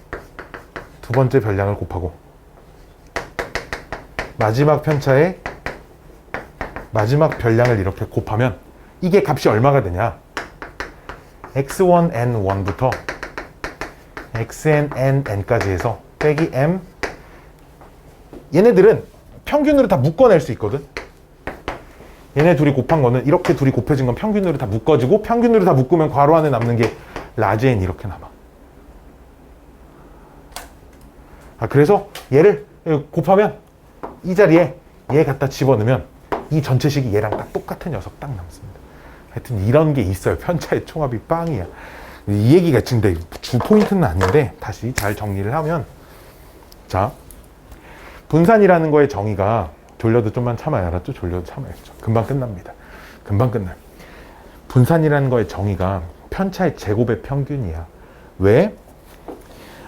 두 번째 별량을 곱하고 마지막 편차에 마지막 별량을 이렇게 곱하면 이게 값이 얼마가 되냐? x1n1부터 xnn,n까지 해서 빼기 m. 얘네들은 평균으로 다 묶어낼 수 있거든. 얘네 둘이 곱한 거는 이렇게 둘이 곱해진 건 평균으로 다 묶어지고 평균으로 다 묶으면 괄호 안에 남는 게 라지 n 이렇게 남아. 그래서 얘를 곱하면 이 자리에 얘 갖다 집어넣으면 이 전체식이 얘랑 딱 똑같은 녀석 딱 남습니다. 하여튼 이런 게 있어요. 편차의 총합이 빵이야. 이 얘기가 근데 주 포인트는 아닌데 다시 잘 정리를 하면, 자, 분산이라는 거의 정의가 졸려도 좀만 참아야, 알았죠? 졸려도 참아야죠. 금방 끝납니다. 금방 끝나요. 분산이라는 거의 정의가 편차의 제곱의 평균이야. 왜?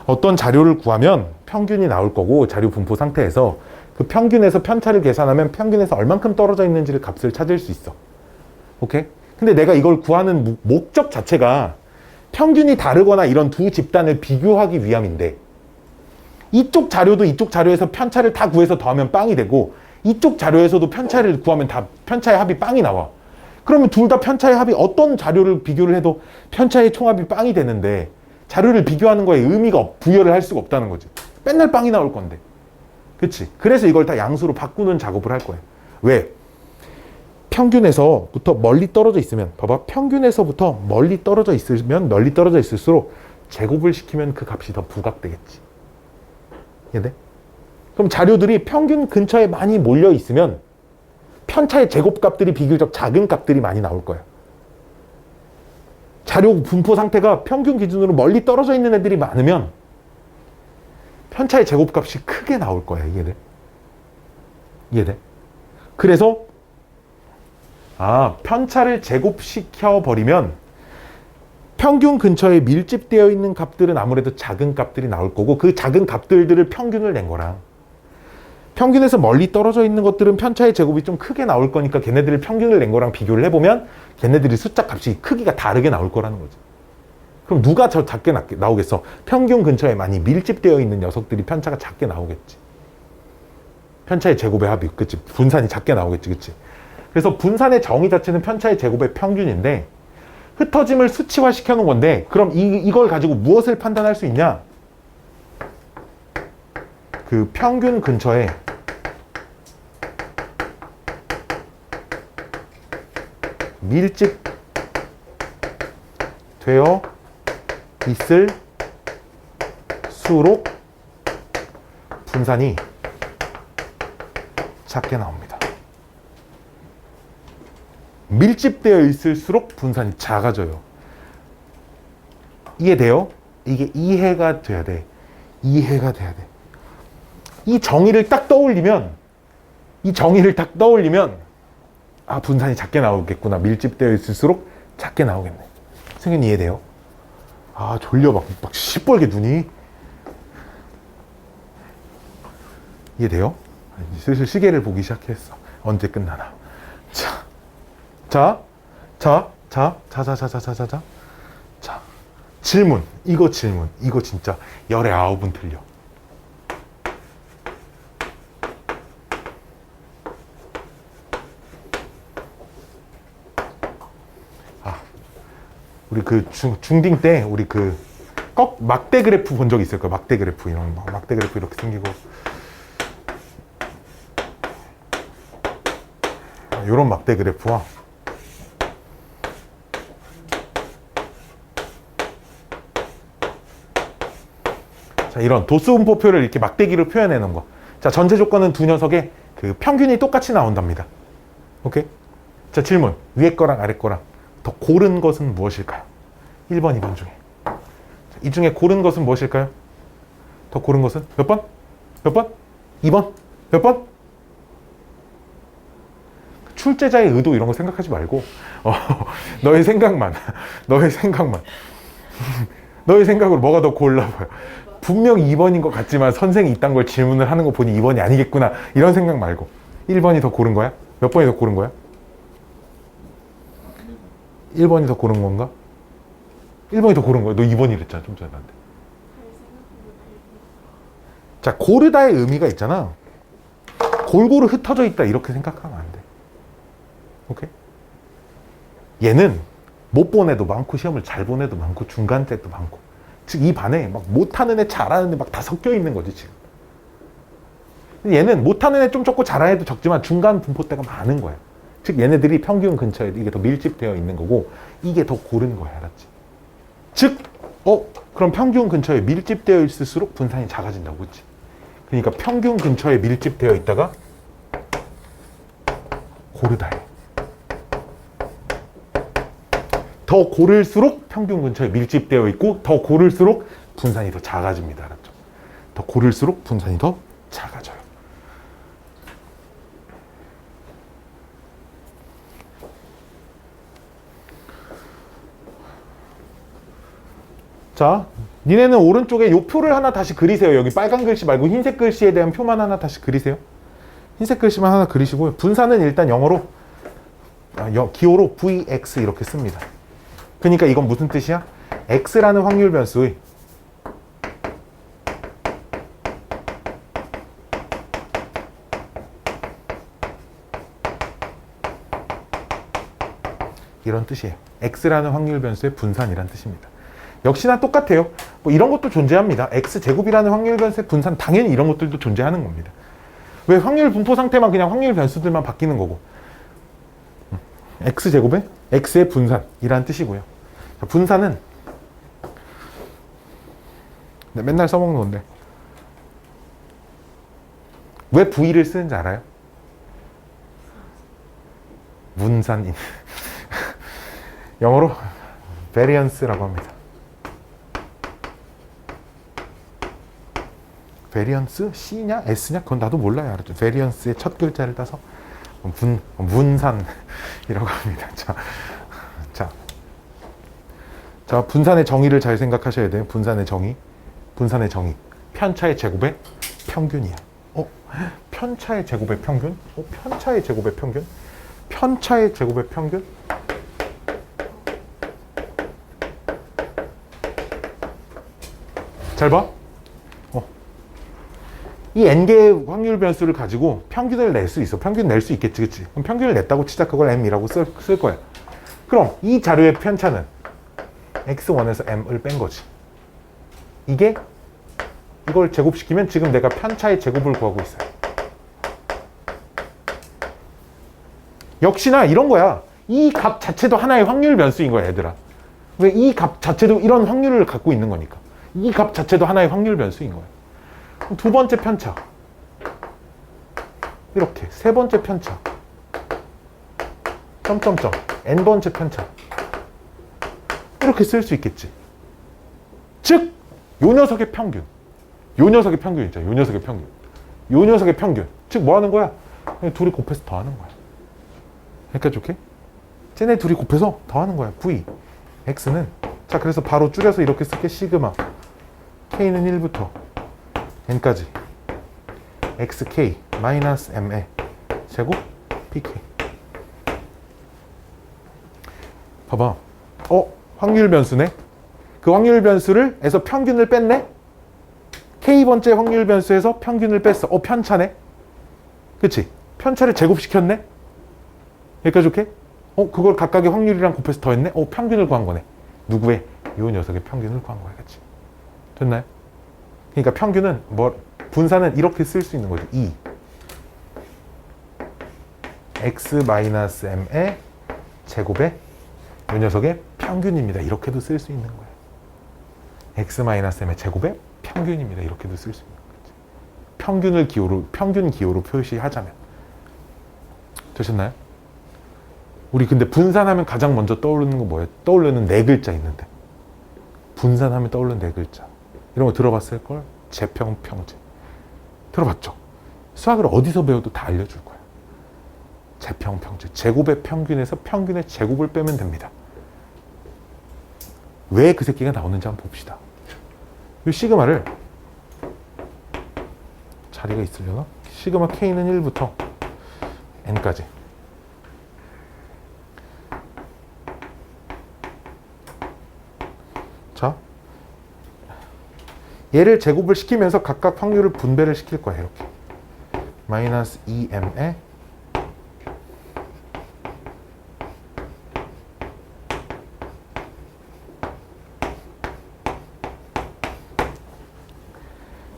어떤 자료를 구하면 평균이 나올 거고 자료 분포 상태에서 그 평균에서 편차를 계산하면 평균에서 얼만큼 떨어져 있는지를 값을 찾을 수 있어. 오케이? 근데 내가 이걸 구하는 목적 자체가 평균이 다르거나 이런 두 집단을 비교하기 위함인데, 이쪽 자료도 이쪽 자료에서 편차를 다 구해서 더하면 빵이 되고 이쪽 자료에서도 편차를 구하면 다 편차의 합이 빵이 나와. 그러면 둘 다 편차의 합이 어떤 자료를 비교를 해도 편차의 총합이 빵이 되는데 자료를 비교하는 거에 의미가 부여를 할 수가 없다는 거지. 맨날 빵이 나올 건데. 그치? 그래서 이걸 다 양수로 바꾸는 작업을 할 거예요. 왜? 평균에서부터 멀리 떨어져 있으면, 봐봐, 평균에서부터 멀리 떨어져 있으면 멀리 떨어져 있을수록 제곱을 시키면 그 값이 더 부각되겠지. 이해돼? 그럼 자료들이 평균 근처에 많이 몰려 있으면 편차의 제곱값들이 비교적 작은 값들이 많이 나올 거야. 자료 분포 상태가 평균 기준으로 멀리 떨어져 있는 애들이 많으면 편차의 제곱값이 크게 나올 거야. 이해돼? 이해돼? 그래서 편차를 제곱시켜 버리면 평균 근처에 밀집되어 있는 값들은 아무래도 작은 값들이 나올 거고, 그 작은 값들을 평균을 낸 거랑 평균에서 멀리 떨어져 있는 것들은 편차의 제곱이 좀 크게 나올 거니까 걔네들을 평균을 낸 거랑 비교를 해보면 걔네들이 숫자 값이 크기가 다르게 나올 거라는 거지. 그럼 누가 더 작게 나오겠어? 평균 근처에 많이 밀집되어 있는 녀석들이 편차가 작게 나오겠지. 편차의 제곱의 합이, 그치? 분산이 작게 나오겠지, 그치? 그래서 분산의 정의 자체는 편차의 제곱의 평균인데 흩어짐을 수치화 시켜놓은 건데, 그럼 이걸 가지고 무엇을 판단할 수 있냐? 그 평균 근처에 밀집되어 있을수록 분산이 작게 나옵니다. 밀집되어 있을수록 분산이 작아져요. 이해돼요? 이게 이해가 돼야 돼. 이해가 돼야 돼. 이 정의를 딱 떠올리면 분산이 작게 나오겠구나. 밀집되어 있을수록 작게 나오겠네. 선생님 이해돼요? 졸려. 막 시뻘게 눈이. 이해돼요? 슬슬 시계를 보기 시작했어. 언제 끝나나. 자, 질문. 이거 진짜 열의 9은 틀려. 우리 그 중딩 때 우리 그 막대 그래프 본 적 있을 거야. 막대 그래프 이런 거. 막대 그래프 이렇게 생기고 이런 막대 그래프와 자, 이런 도수분포표를 이렇게 막대기로 표현해 놓은 거. 자, 전제 조건은 두 녀석의 그 평균이 똑같이 나온답니다. 오케이? 자, 질문. 위에 거랑 아래 거랑 더 고른 것은 무엇일까요? 1번, 2번 중에. 이 중에 고른 것은 무엇일까요? 더 고른 것은 몇 번? 몇 번? 2번? 몇 번? 출제자의 의도 이런 거 생각하지 말고 너의 생각만 너의 생각만 너의 생각으로 뭐가 더 골라봐요. 분명 2번인 것 같지만 선생이 이딴 걸 질문을 하는 거 보니 2번이 아니겠구나 이런 생각 말고 1번이 더 고른 거야? 몇 번이 더 고른 거야? 1번이 더 고른 건가? 1번이 더 고른 거야. 너 2번이랬잖아 좀 전에 나한테. 자, 고르다의 의미가 있잖아. 골고루 흩어져 있다 이렇게 생각하면 안 돼. 오케이? 얘는 못 본 애도 많고 시험을 잘 본 애도 많고 중간 때도 많고 즉 이 반에 막 못하는 애 잘하는 애 막 다 섞여 있는 거지 지금. 얘는 못하는 애 좀 적고 잘하는 애도 적지만 중간 분포대가 많은 거야. 즉 얘네들이 평균 근처에 이게 더 밀집되어 있는 거고 이게 더 고른 거야. 알았지? 즉 그럼 평균 근처에 밀집되어 있을수록 분산이 작아진다고. 그렇지? 그러니까 평균 근처에 밀집되어 있다가 고르다해. 더 고를수록 평균 근처에 밀집되어 있고 더 고를수록 분산이 더 작아집니다. 알았죠? 더 고를수록 분산이 더 작아져요. 자, 니네는 오른쪽에 요 표를 하나 다시 그리세요. 여기 빨간 글씨 말고 흰색 글씨에 대한 표만 하나 다시 그리세요. 흰색 글씨만 하나 그리시고요. 분산은 일단 영어로 기호로 Vx 이렇게 씁니다. 그러니까 이건 무슨 뜻이야? x라는 확률 변수의 이런 뜻이에요. x라는 확률 변수의 분산이란 뜻입니다. 역시나 똑같아요. 뭐 이런 것도 존재합니다. x제곱이라는 확률 변수의 분산, 당연히 이런 것들도 존재하는 겁니다. 왜 확률 분포 상태만 그냥 확률 변수들만 바뀌는 거고. x제곱의 x의 분산이란 뜻이고요. 자, 분산은 맨날 써먹는 건데 왜 V를 쓰는지 알아요? 분산인 영어로 variance라고 합니다. variance? C냐? S냐? 그건 나도 몰라요. 알았죠? variance의 첫 글자를 따서 분산이라고 합니다. 자, 분산의 정의를 잘 생각하셔야 돼요. 분산의 정의. 편차의 제곱의 평균이야. 편차의 제곱의 평균? 편차의 제곱의 평균? 편차의 제곱의 평균? 잘 봐. 이 n개의 확률 변수를 가지고 평균을 낼 수 있어. 평균 낼 수 있겠지, 그치? 그럼 평균을 냈다고 치자. 그걸 m이라고 쓸 거야. 그럼 이 자료의 편차는 x1에서 m을 뺀 거지. 이걸 제곱시키면 지금 내가 편차의 제곱을 구하고 있어요. 역시나 이런 거야. 이 값 자체도 하나의 확률 변수인 거야, 얘들아. 왜 이 값 자체도 이런 확률을 갖고 있는 거니까. 이 값 자체도 하나의 확률 변수인 거야. 두 번째 편차. 이렇게. 세 번째 편차. 점점점. n번째 편차. 이렇게 쓸 수 있겠지. 즉, 요 녀석의 평균. 요 녀석의 평균 있잖아. 요 녀석의 평균. 요 녀석의 평균. 즉, 뭐 하는 거야? 그냥 둘이 곱해서 더하는 거야. 그러니까 좋게? 쟤네 둘이 곱해서 더하는 거야. V. X는. 자, 그래서 바로 줄여서 이렇게 쓸게. 시그마. K는 1부터 N까지. XK 마이너스 MA 제곱 PK. 봐봐. 확률 변수네? 그 확률 변수를 에서 평균을 뺐네? K번째 확률 변수에서 평균을 뺐어. 편차네? 그치? 편차를 제곱시켰네? 여기까지 좋게? 그걸 각각의 확률이랑 곱해서 더했네? 평균을 구한 거네. 누구의? 요 녀석의 평균을 구한 거야. 그치? 됐나요? 그러니까 평균은 분산은 이렇게 쓸 수 있는 거죠. 2 x-m의 제곱의 요 녀석의 평균입니다. 이렇게도 쓸 수 있는 거예요. x-m의 제곱의 평균입니다. 이렇게도 쓸 수 있는 거죠. 평균 기호로 표시하자면. 되셨나요? 우리 근데 분산하면 가장 먼저 떠오르는 거 뭐예요? 떠오르는 네 글자 있는데. 분산하면 떠오르는 네 글자. 이런 거 들어봤을걸? 재평, 평제. 들어봤죠? 수학을 어디서 배워도 다 알려줄 거야. 재평평제. 제곱의 평균에서 평균의 제곱을 빼면 됩니다. 왜 그 새끼가 나오는지 한번 봅시다. 이 시그마를 자리가 있으려나? 시그마 K는 1부터 N까지. 자, 얘를 제곱을 시키면서 각각 확률을 분배를 시킬 거예요. 이렇게 마이너스 2m에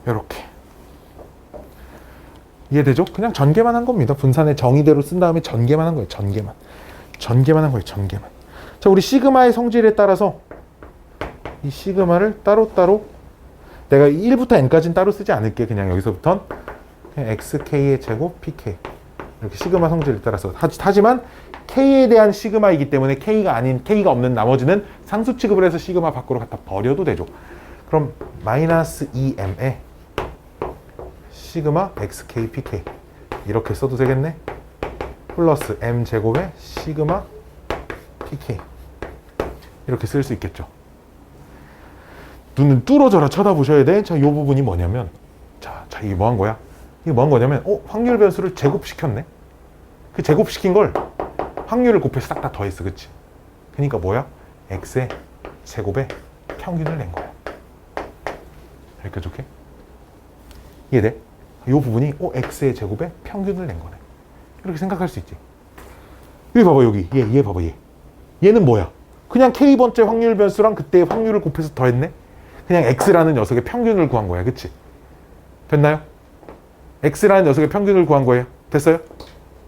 이렇게. 이해되죠? 그냥 전개만 한 겁니다. 분산의 정의대로 쓴 다음에 전개만 한 거예요. 전개만 한 거예요. 전개만. 자, 우리 시그마의 성질에 따라서 이 시그마를 따로따로, 내가 1부터 n까지는 따로 쓰지 않을게. 그냥 여기서부터는 그냥 xk의 제곱 pk, 이렇게 시그마 성질에 따라서. 하지만 k에 대한 시그마이기 때문에 k가 아닌, k가 없는 나머지는 상수 취급을 해서 시그마 밖으로 갖다 버려도 되죠. 그럼 마이너스 2m에 시그마 xk pk 이렇게 써도 되겠네. 플러스 m 제곱에 시그마 pk 이렇게 쓸 수 있겠죠. 눈은 뚫어져라 쳐다보셔야 돼. 자, 이 부분이 뭐냐면, 자, 이게 뭐 한 거야? 이게 뭐 한 거냐면, 확률 변수를 제곱시켰네. 그 제곱시킨 걸 확률을 곱해서 싹 다 더했어. 그치? 그러니까 뭐야? x의 제곱에 평균을 낸 거야. 여기까지 오케이? 이해돼? 이 부분이 x의 제곱에 평균을 낸 거네. 이렇게 생각할 수 있지. 여기 봐봐. 여기 얘 봐봐. 얘는 뭐야? 그냥 k번째 확률 변수랑 그때의 확률을 곱해서 더했네. 그냥 x라는 녀석의 평균을 구한 거야. 그치? 됐나요? x라는 녀석의 평균을 구한 거예요. 됐어요?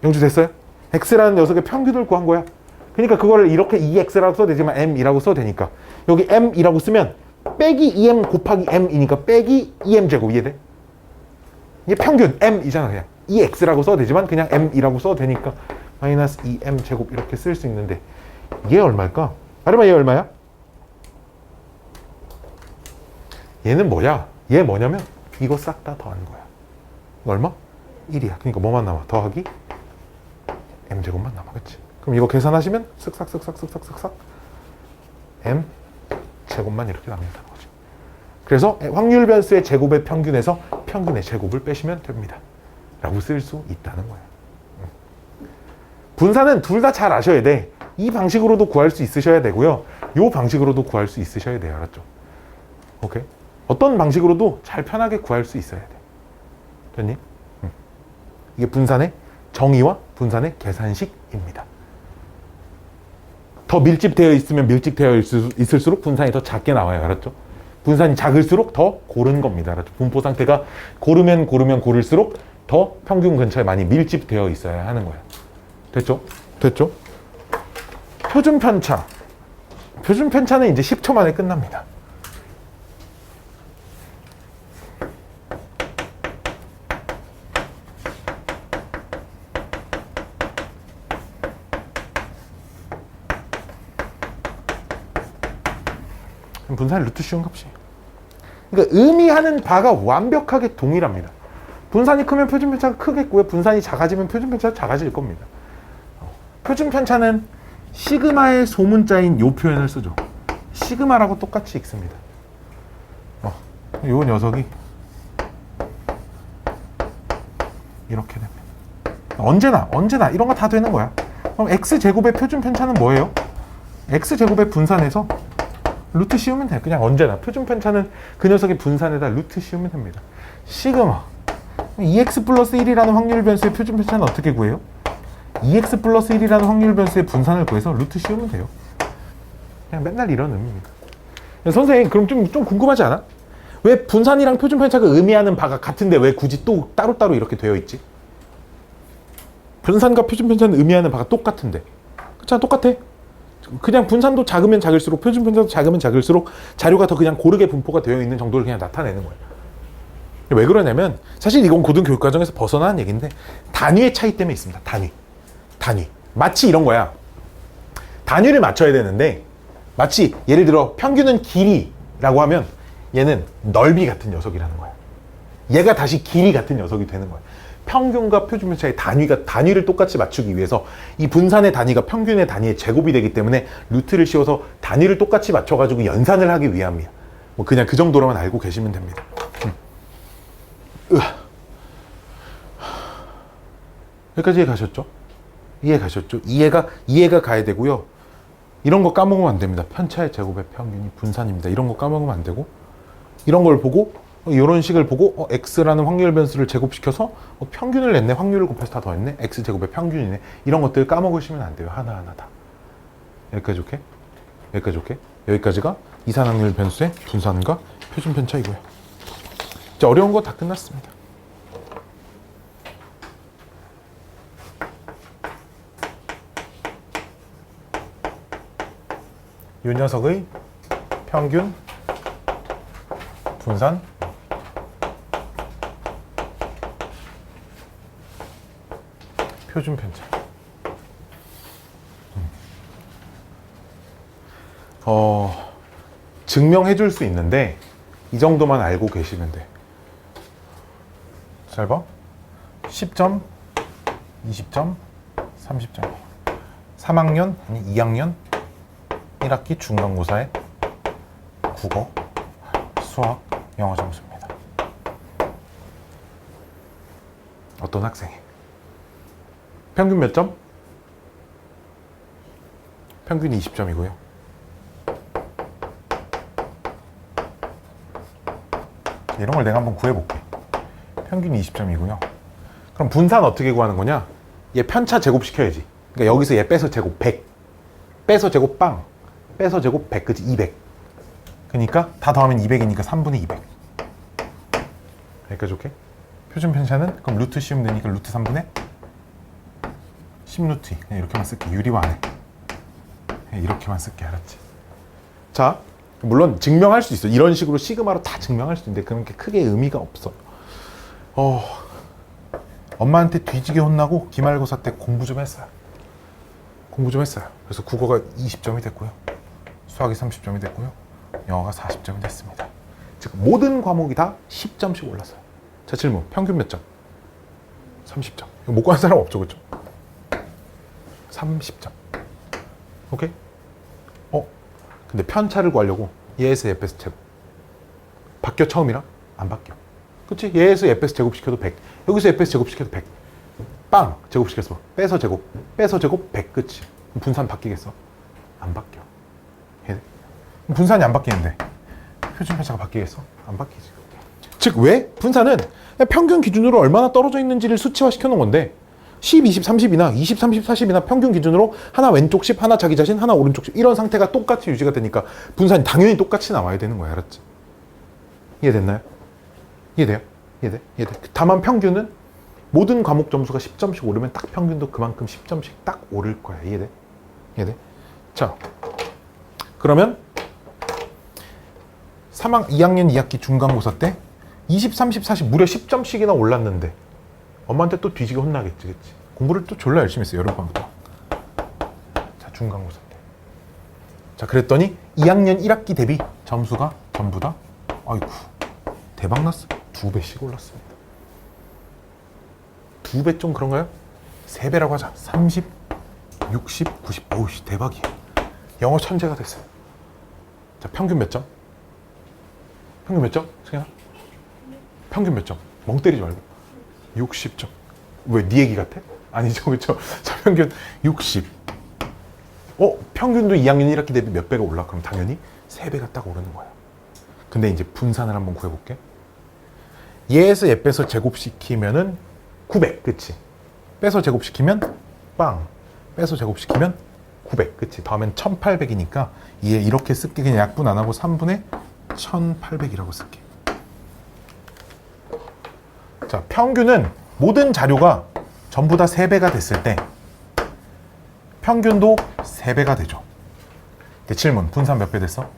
영주 됐어요? x라는 녀석의 평균을 구한 거야. 그러니까 그거를 이렇게 2x라고 써도 되지만 m이라고 써도 되니까 여기 m이라고 쓰면 빼기 2m 곱하기 m이니까 빼기 2m 제곱. 이해돼? 이게 평균 m이잖아. 그냥 2x라고 써도 되지만 그냥 m이라고 써도 되니까 마이너스 2m 제곱 이렇게 쓸 수 있는데, 얘 얼마일까? 아르마 얘 얼마야? 얘는 뭐야? 얘 뭐냐면 이거 싹 다 더한 거야. 이거 얼마? 1이야. 그러니까 뭐만 남아? 더하기 m 제곱만 남아. 그치? 그럼 이거 계산하시면 쓱싹 m 제곱만 이렇게 남는다는 거죠. 그래서 확률 변수의 제곱의 평균에서 평균의 제곱을 빼시면 됩니다. 라고 쓸 수 있다는 거예요. 분산은 둘 다 잘 아셔야 돼. 이 방식으로도 구할 수 있으셔야 되고요. 이 방식으로도 구할 수 있으셔야 돼요. 알았죠? 오케이? 어떤 방식으로도 잘 편하게 구할 수 있어야 돼. 됐니? 이게 분산의 정의와 분산의 계산식입니다. 더 밀집되어 있으면 밀집되어 있을수록 분산이 더 작게 나와요. 알았죠? 분산이 작을수록 더 고른 겁니다. 알았죠? 분포 상태가 고르면 고를수록 더 평균 근처에 많이 밀집되어 있어야 하는 거예요. 됐죠? 됐죠? 표준 편차. 표준 편차는 이제 10초 만에 끝납니다. 분산의 루트 쉬운 값이. 그러니까 의미하는 바가 완벽하게 동일합니다. 분산이 크면 표준 편차가 크겠고요. 분산이 작아지면 표준 편차가 작아질 겁니다. 표준 편차는 시그마의 소문자인 요 표현을 쓰죠. 시그마라고 똑같이 읽습니다. 요 녀석이 이렇게 됩니다. 언제나 이런 거 다 되는 거야. 그럼 x제곱의 표준 편차는 뭐예요? x제곱의 분산에서 루트 씌우면 돼. 그냥 언제나 표준 편차는 그 녀석의 분산에다 루트 씌우면 됩니다. 시그마 2x 플러스 1이라는 확률 변수의 표준 편차는 어떻게 구해요? 2x 플러스 1이라는 확률 변수의 분산을 구해서 루트 씌우면 돼요. 그냥 맨날 이런 의미입니다. 선생님, 그럼 좀 궁금하지 않아? 왜 분산이랑 표준 편차가 의미하는 바가 같은데 왜 굳이 또 따로따로 이렇게 되어 있지? 분산과 표준 편차는 의미하는 바가 똑같은데. 그렇잖아, 똑같아. 그냥 분산도 작으면 작을수록 표준 편차도 작으면 작을수록 자료가 더 그냥 고르게 분포가 되어 있는 정도를 그냥 나타내는 거예요. 왜 그러냐면 사실 이건 고등교육과정에서 벗어나는 얘기인데 단위의 차이 때문에 있습니다. 단위. 마치 이런 거야. 단위를 맞춰야 되는데 마치 예를 들어 평균은 길이라고 하면 얘는 넓이 같은 녀석이라는 거야. 얘가 다시 길이 같은 녀석이 되는 거야. 평균과 표준 편차의 단위를 똑같이 맞추기 위해서 이 분산의 단위가 평균의 단위의 제곱이 되기 때문에 루트를 씌워서 단위를 똑같이 맞춰가지고 연산을 하기 위함이야. 뭐 그냥 그 정도로만 알고 계시면 됩니다. 여기까지 이해 가셨죠? 이해 가셨죠? 이해가 가야 되고요. 이런 거 까먹으면 안 됩니다. 편차의 제곱의 평균이 분산입니다. 이런 거 까먹으면 안 되고, 이런 걸 보고 이런 식을 보고 x라는 확률 변수를 제곱시켜서 평균을 냈네. 확률을 곱해서 다 더했네. x제곱의 평균이네. 이런 것들 까먹으시면 안 돼요. 하나하나 다. 여기까지 오케이? 여기까지 오케이? 여기까지가 이산 확률 변수의 분산과 표준 편차이고요. 자, 어려운 거 다 끝났습니다. 이 녀석의 평균, 분산, 표준 편차. 증명해 줄 수 있는데 이 정도만 알고 계시면 돼. 잘 봐. 10점, 20점, 30점. 3학년, 아니 2학년 1학기 중간고사의 국어, 수학, 영어 점수입니다. 어떤 학생이? 평균 몇 점? 평균이 20점이고요. 이런 걸 내가 한번 구해볼게. 평균이 20점이고요. 그럼 분산 어떻게 구하는 거냐? 얘 편차 제곱시켜야지. 그러니까 여기서 얘 빼서 제곱 100. 빼서 제곱 빵. 빼서 제곱 100, 그치? 200. 그러니까 다 더하면 200이니까 3분의 200. 여기까지 오케이? 표준 편차는 그럼 루트 씌우면 되니까 루트 3분의 10루트. 그냥 이렇게만 쓸게. 유리화 안 해. 그냥 이렇게만 쓸게. 알았지? 자, 물론 증명할 수 있어. 이런 식으로 시그마로 다 증명할 수 있는데 그런 게 크게 의미가 없어. 엄마한테 뒤지게 혼나고 기말고사 때 공부 좀 했어요. 그래서 국어가 20점이 됐고요. 수학이 30점이 됐고요. 영어가 40점이 됐습니다. 즉 모든 과목이 다 10점씩 올랐어요. 자, 질문. 평균 몇 점? 30점. 이거 못 구한 사람 없죠, 그렇죠? 30점. 오케이? 근데 편차를 구하려고 얘에서 얘 빼서 제곱. 바뀌어 처음이랑? 안 바뀌어. 그치? 얘에서 얘 빼서 제곱시켜도 100. 여기서 얘 빼서 제곱시켜도 100. 빵! 제곱시켜서 빼서 제곱. 빼서 제곱 100. 그치? 분산 바뀌겠어? 안 바뀌어. 분산이 안 바뀌는데 표준 편차가 바뀌겠어? 안 바뀌지. 즉 왜? 분산은 평균 기준으로 얼마나 떨어져 있는지를 수치화 시켜 놓은 건데 10, 20, 30이나 20, 30, 40이나 평균 기준으로 하나 왼쪽 10, 하나 자기 자신, 하나 오른쪽 10 이런 상태가 똑같이 유지가 되니까 분산이 당연히 똑같이 나와야 되는 거야. 알았지? 이해됐나요? 이해돼요? 이해돼? 다만 평균은 모든 과목 점수가 10점씩 오르면 딱 평균도 그만큼 10점씩 딱 오를 거야. 이해돼? 자, 그러면 2학년 2학기 중간고사 때 20, 30, 40 무려 10점씩이나 올랐는데 엄마한테 또 뒤지게 혼나겠지, 그치? 공부를 또 졸라 열심히 했어요, 여름방부터. 자, 중간고사 때. 자, 그랬더니 2학년 1학기 대비 점수가 전부 다, 아이고, 대박났어. 2배씩 올랐습니다. 2배 좀 그런가요? 3배라고 하자. 30, 60, 90. 오우씨, 대박이야. 영어 천재가 됐어요. 자, 평균 몇 점? 평균 몇 점? 승현아? 평균 몇 점? 멍 때리지 말고. 60점. 왜, 네 얘기 같아? 아니죠, 그쵸? 자, 평균 60. 평균도 2학년 1학기 대비 몇 배가 올라? 그럼 당연히 3배가 딱 오르는 거야. 근데 이제 분산을 한번 구해볼게. 얘에서 얘 빼서 제곱시키면은 900, 그치? 빼서 제곱시키면 빵. 빼서 제곱시키면 900, 그치? 더하면 1800이니까 얘 이렇게 쓸게. 그냥 약분 안 하고 3분의 1800이라고 쓸게. 자, 평균은 모든 자료가 전부 다 3배가 됐을 때 평균도 3배가 되죠. 근데 질문, 분산 몇 배 됐어?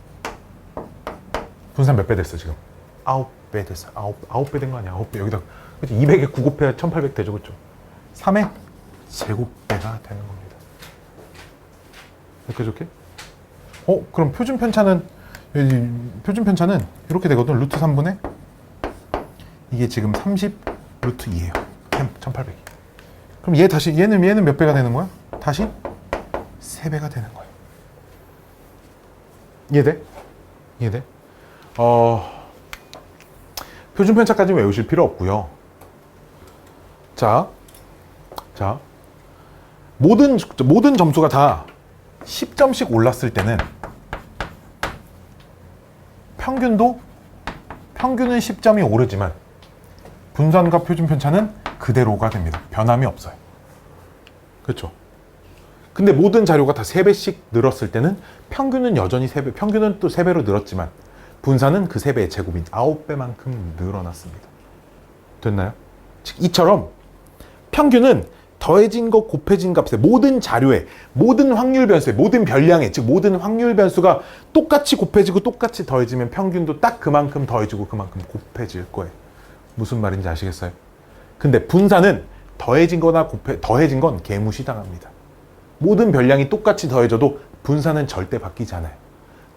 분산 몇 배 됐어, 지금? 9배 됐어. 9배 된 거 아니야? 9배. 여기다, 그치? 200에 9 곱해 1800 되죠, 그쵸? 3의 제곱배가 되는 겁니다. 이렇게 좋게? 그럼 표준 편차는 이렇게 되거든. 루트 3분의 이게 지금 30 루트 2예요. 1800. 그럼 얘는 몇 배가 되는 거야? 다시 3배가 되는 거야. 이해돼? 이해돼? 표준 편차까지 외우실 필요 없고요. 자, 모든 점수가 다 10점씩 올랐을 때는 평균은 10점이 오르지만 분산과 표준 편차는 그대로가 됩니다. 변함이 없어요. 그렇죠? 근데 모든 자료가 다 3배씩 늘었을 때는 평균은 여전히 3배, 평균은 또 3배로 늘었지만 분산은 그 3배의 제곱인 9배만큼 늘어났습니다. 됐나요? 즉 이처럼 평균은 더해진 것 곱해진 값의 모든 자료에, 모든 확률 변수에, 모든 변량에, 즉 모든 확률 변수가 똑같이 곱해지고 똑같이 더해지면 평균도 딱 그만큼 더해지고 그만큼 곱해질 거예요. 무슨 말인지 아시겠어요? 근데 분산은 더해진 건 개무시당합니다. 모든 변량이 똑같이 더해져도 분산은 절대 바뀌지 않아요.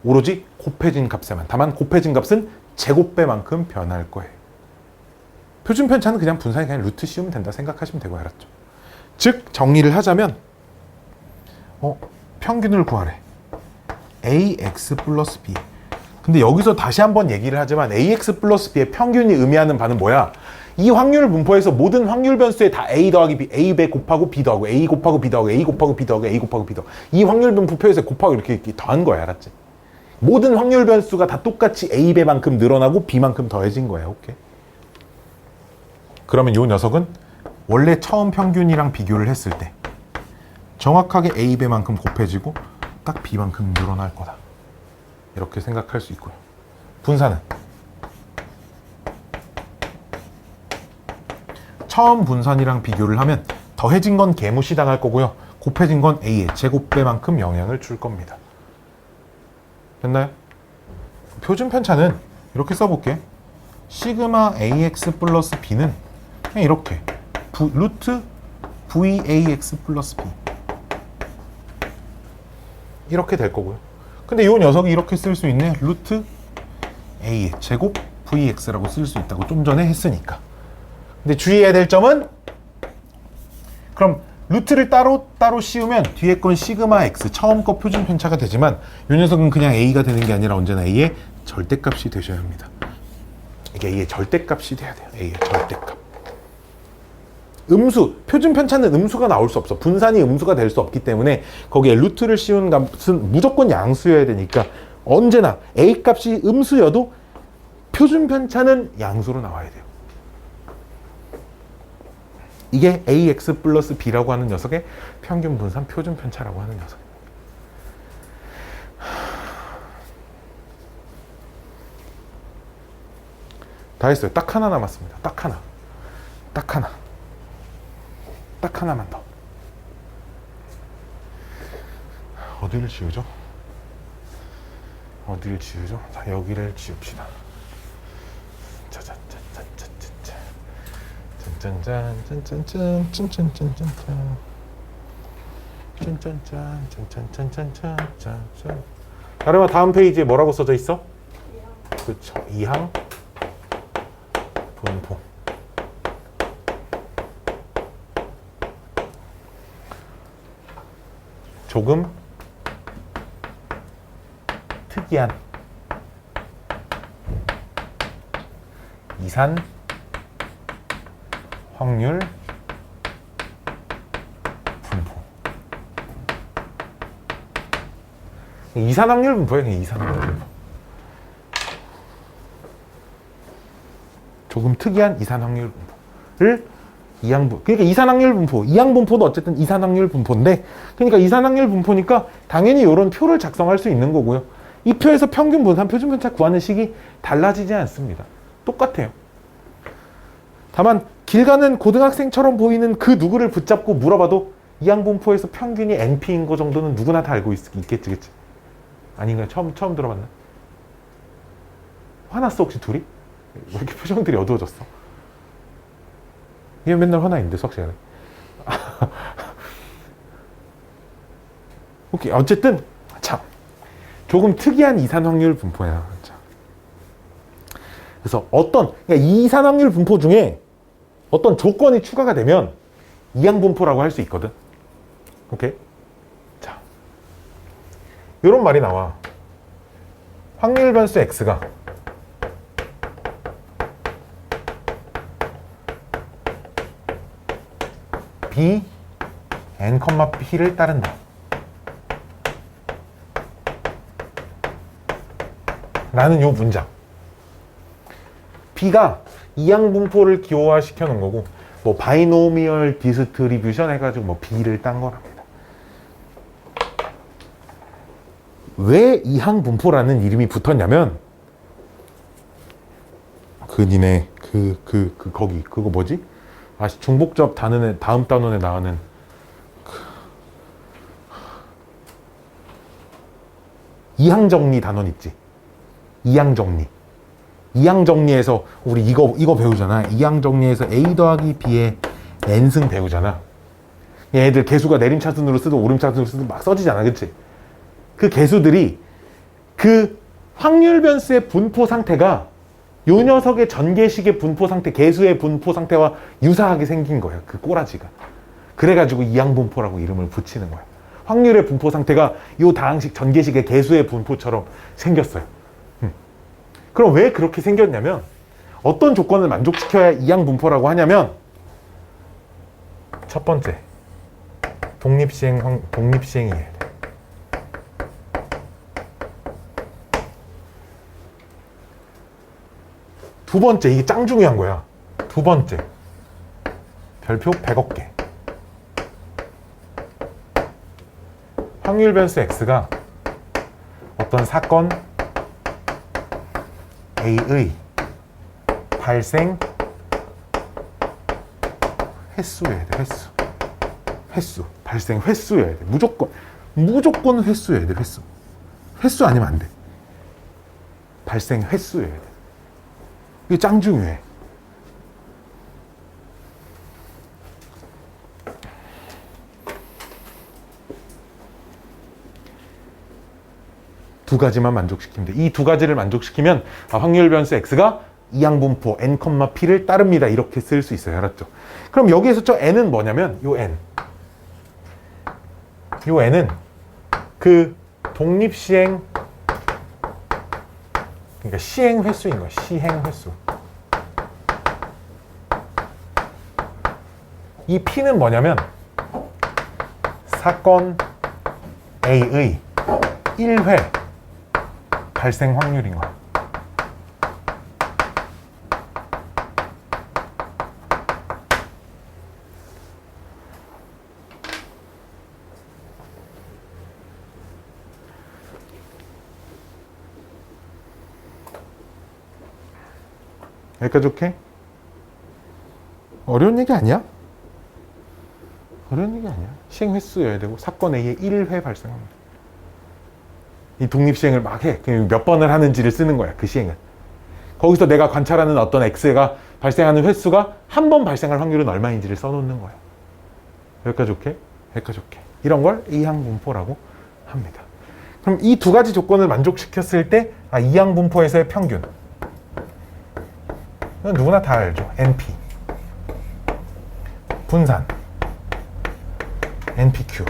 오로지 곱해진 값에만. 다만 곱해진 값은 제곱배만큼 변할 거예요. 표준 편차는 그냥 분산이 그냥 루트 씌우면 된다 생각하시면 되고, 알았죠? 즉 정리를 하자면 평균을 구하래. ax 플러스 b. 근데 여기서 다시 한번 얘기를 하지만 ax 플러스 b의 평균이 의미하는 바는 뭐야? 이 확률 분포에서 모든 확률 변수에 다 a 더하기 b, a 배 곱하고 b 더하고 a 곱하고 b 더하고 a 곱하고 b 더하고 a 곱하고 b 더하고 이 확률 분포표에서 곱하고 이렇게 더한 거야, 알았지? 모든 확률 변수가 다 똑같이 a 배만큼 늘어나고 b만큼 더해진 거야. 오케이? 그러면 이 녀석은 원래 처음 평균이랑 비교를 했을 때 정확하게 a 배만큼 곱해지고 딱 b만큼 늘어날 거다. 이렇게 생각할 수 있고요. 분산은 처음 분산이랑 비교를 하면 더해진 건 개무시당할 거고요. 곱해진 건 a의 제곱배만큼 영향을 줄 겁니다. 됐나요? 표준 편차는 이렇게 써볼게. 시그마 ax 플러스 b는 그냥 이렇게 루트 vax 플러스 b 이렇게 될 거고요. 근데 이 녀석이 이렇게 쓸 수 있네. 루트 a의 제곱 vx라고 쓸 수 있다고 좀 전에 했으니까. 근데 주의해야 될 점은, 그럼 루트를 따로 씌우면 뒤에 건 시그마 x, 처음 거 표준 편차가 되지만 이 녀석은 그냥 a가 되는 게 아니라 언제나 a의 절대값이 되셔야 합니다. 이게 a의 절대값이 돼야 돼요. a의 절대값. 음수, 표준 편차는 음수가 나올 수 없어. 분산이 음수가 될 수 없기 때문에 거기에 루트를 씌운 값은 무조건 양수여야 되니까 언제나 a 값이 음수여도 표준 편차는 양수로 나와야 돼요. 이게 ax 플러스 b라고 하는 녀석의 평균 분산 표준 편차라고 하는 녀석입니다. 다 했어요. 딱 하나 남았습니다. 딱 하나. 딱 하나만 더. 어디를 지우죠? 자, 여기를 지웁시다. 다름아, 다음 페이지에 뭐라고 써져 있어? 그렇죠. 이항 분포. 조금 특이한 이산 확률 분포. 이산 확률 분포예요. 그냥 이산 확률 분포. 조금 특이한 이산 확률 분포를 이항분. 그러니까 이산 확률 분포, 이항 분포도 어쨌든 이산 확률 분포인데, 그러니까 이산 확률 분포니까 당연히 이런 표를 작성할 수 있는 거고요. 이 표에서 평균 분산, 표준 편차 구하는 식이 달라지지 않습니다. 똑같아요. 다만 길 가는 고등학생처럼 보이는 그 누구를 붙잡고 물어봐도 이항 분포에서 평균이 NP인 거 정도는 누구나 다 알고 있겠지, 그치? 아닌가요? 처음 들어봤나? 화났어 혹시 둘이? 왜 이렇게 표정들이 어두워졌어? 얘 맨날 화나 있는데 수학 시간에. 오케이. 어쨌든 참 조금 특이한 이산 확률 분포야. 자. 그래서 그러니까 이 이산 확률 분포 중에 어떤 조건이 추가가 되면 이항분포라고 할 수 있거든. 오케이? 자, 이런 말이 나와. 확률 변수 x가 b n, p를 따른다. 라는 요 문장. b가 이항분포를 기호화시켜 놓은 거고, 뭐 바이노미얼 디스트리뷰션 해가지고 뭐 b를 딴 거랍니다. 왜 이항분포라는 이름이 붙었냐면, 니네 거기 그거 뭐지? 중복접 단원에 다음 단원에 나오는 이항정리 단원 있지? 이항정리. 이항정리에서 우리 이거 배우잖아. 이항정리에서 a 더하기 b의 n승 배우잖아. 얘들 개수가 내림차순으로 쓰든 오름차순으로 쓰든 막 써지잖아. 그치? 그 개수들이 그 확률 변수의 분포 상태가 요 녀석의 전개식의 분포 상태, 개수의 분포 상태와 유사하게 생긴 거야. 그 꼬라지가. 그래가지고 이항분포라고 이름을 붙이는 거야. 확률의 분포 상태가 요 다항식 전개식의 개수의 분포처럼 생겼어요. 그럼 왜 그렇게 생겼냐면, 어떤 조건을 만족시켜야 이항분포라고 하냐면, 첫 번째, 독립시행이어야 돼. 두 번째, 이게 짱 중요한 거야. 두 번째, 별표 100억 개. 확률 변수 x가 어떤 사건 A의 발생 횟수여야 돼. 횟수. 발생 횟수여야 돼. 무조건 횟수여야 돼. 횟수 아니면 안 돼. 발생 횟수여야 돼. 이게 짱 중요해. 두 가지만 만족시키면 돼. 이 두 가지를 만족시키면 확률 변수 x가 이항분포 n, p를 따릅니다. 이렇게 쓸 수 있어요. 알았죠? 그럼 여기에서 저 n은 뭐냐면 요 n은 그 독립시행, 그러니까 시행 횟수인 거야. 시행 횟수. 이 p는 뭐냐면 사건 A의 1회 발생 확률인 거야. 여기까지 오케이? 어려운 얘기 아니야? 어려운 얘기 아니야. 시행 횟수여야 되고 사건 A의 1회 발생 확률. 이 독립시행을 막 해. 몇 번을 하는지를 쓰는 거야. 그 시행은. 거기서 내가 관찰하는 어떤 x가 발생하는 횟수가 한 번 발생할 확률은 얼마인지를 써놓는 거야. 여기까지 오케이? 여기까지 오케이. 이런 걸 이항분포라고 합니다. 그럼 이 두 가지 조건을 만족시켰을 때 이항분포에서의 평균. 이건 누구나 다 알죠. NP. 분산. NPQ.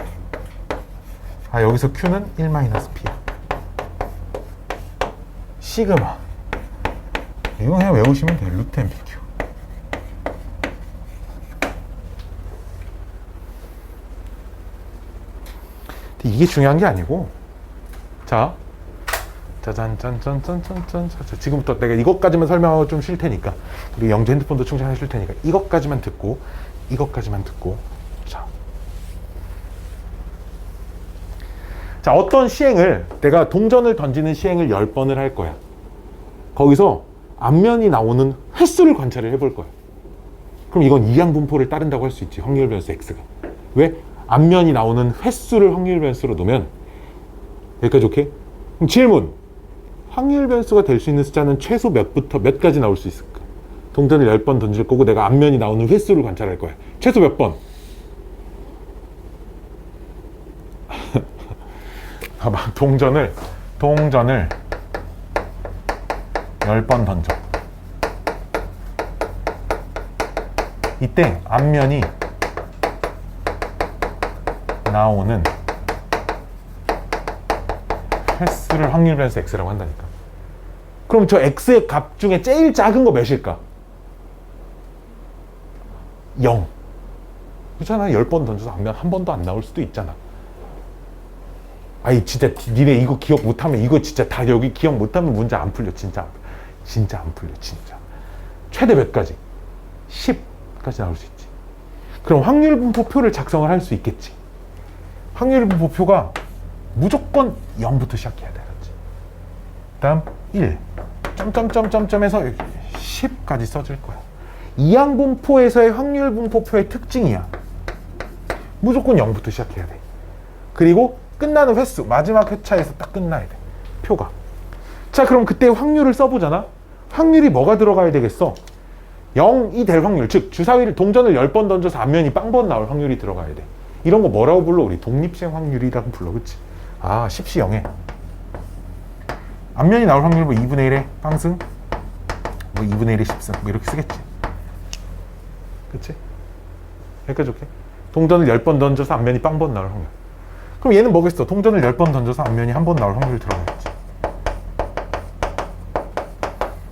여기서 Q는 1-P야. 시그마. 이거 그냥 외우시면 돼요. 루트 NPQ. 근데 이게 중요한 게 아니고, 자, 짜잔짠짠짠짠짠. 지금부터 내가 이것까지만 설명하고 좀 쉴 테니까, 우리 영재 핸드폰도 충전해 줄 테니까 이것까지만 듣고, 자, 어떤 시행을, 내가 동전을 던지는 시행을 10번을 할 거야. 거기서 앞면이 나오는 횟수를 관찰을 해볼 거야. 그럼 이건 이항분포를 따른다고 할 수 있지. 확률 변수 x가. 왜? 앞면이 나오는 횟수를 확률 변수로 놓으면. 여기까지 오케이? 그럼 질문. 확률 변수가 될 수 있는 숫자는 최소 몇부터 몇 가지 나올 수 있을까? 동전을 10번 던질 거고 내가 앞면이 나오는 횟수를 관찰할 거야. 최소 몇 번? 봐봐. 동전을 10번 던져. 이때 앞면이 나오는 횟수를 확률 변수 x라고 한다니까. 그럼 저 x의 값 중에 제일 작은 거 몇일까? 0. 그렇잖아. 10번 던져서 앞면 한 번도 안 나올 수도 있잖아. 아이 진짜 니네 이거 기억 못하면 이거 진짜 다 여기 기억 못하면 문제 안 풀려. 진짜 안 풀려. 진짜 최대 몇 가지? 10까지 나올 수 있지. 그럼 확률분포표를 작성을 할 수 있겠지. 확률분포표가 무조건 0부터 시작해야 돼. 알았지? 다음 1 점점점점점에서 10까지 써질 거야. 이항분포에서의 확률분포표의 특징이야. 무조건 0부터 시작해야 돼. 그리고 끝나는 횟수, 마지막 회차에서 딱 끝나야 돼. 표가. 자, 그럼 그때 확률을 써보잖아. 확률이 뭐가 들어가야 되겠어? 0이 될 확률, 즉 주사위를 동전을 10번 던져서 앞면이 빵번 나올 확률이 들어가야 돼. 이런 거 뭐라고 불러? 우리 독립시행 확률이라고 불러. 그치? 아, 10시 0에 앞면이 나올 확률 뭐 2분의 1의 빵승, 뭐 2분의 1의 10승, 뭐 이렇게 쓰겠지. 그치? 여기까지 오케이? 동전을 10번 던져서 앞면이 빵번 나올 확률. 그럼 얘는 뭐겠어? 동전을 10번 던져서 앞면이 한 번 나올 확률이 들어가겠지.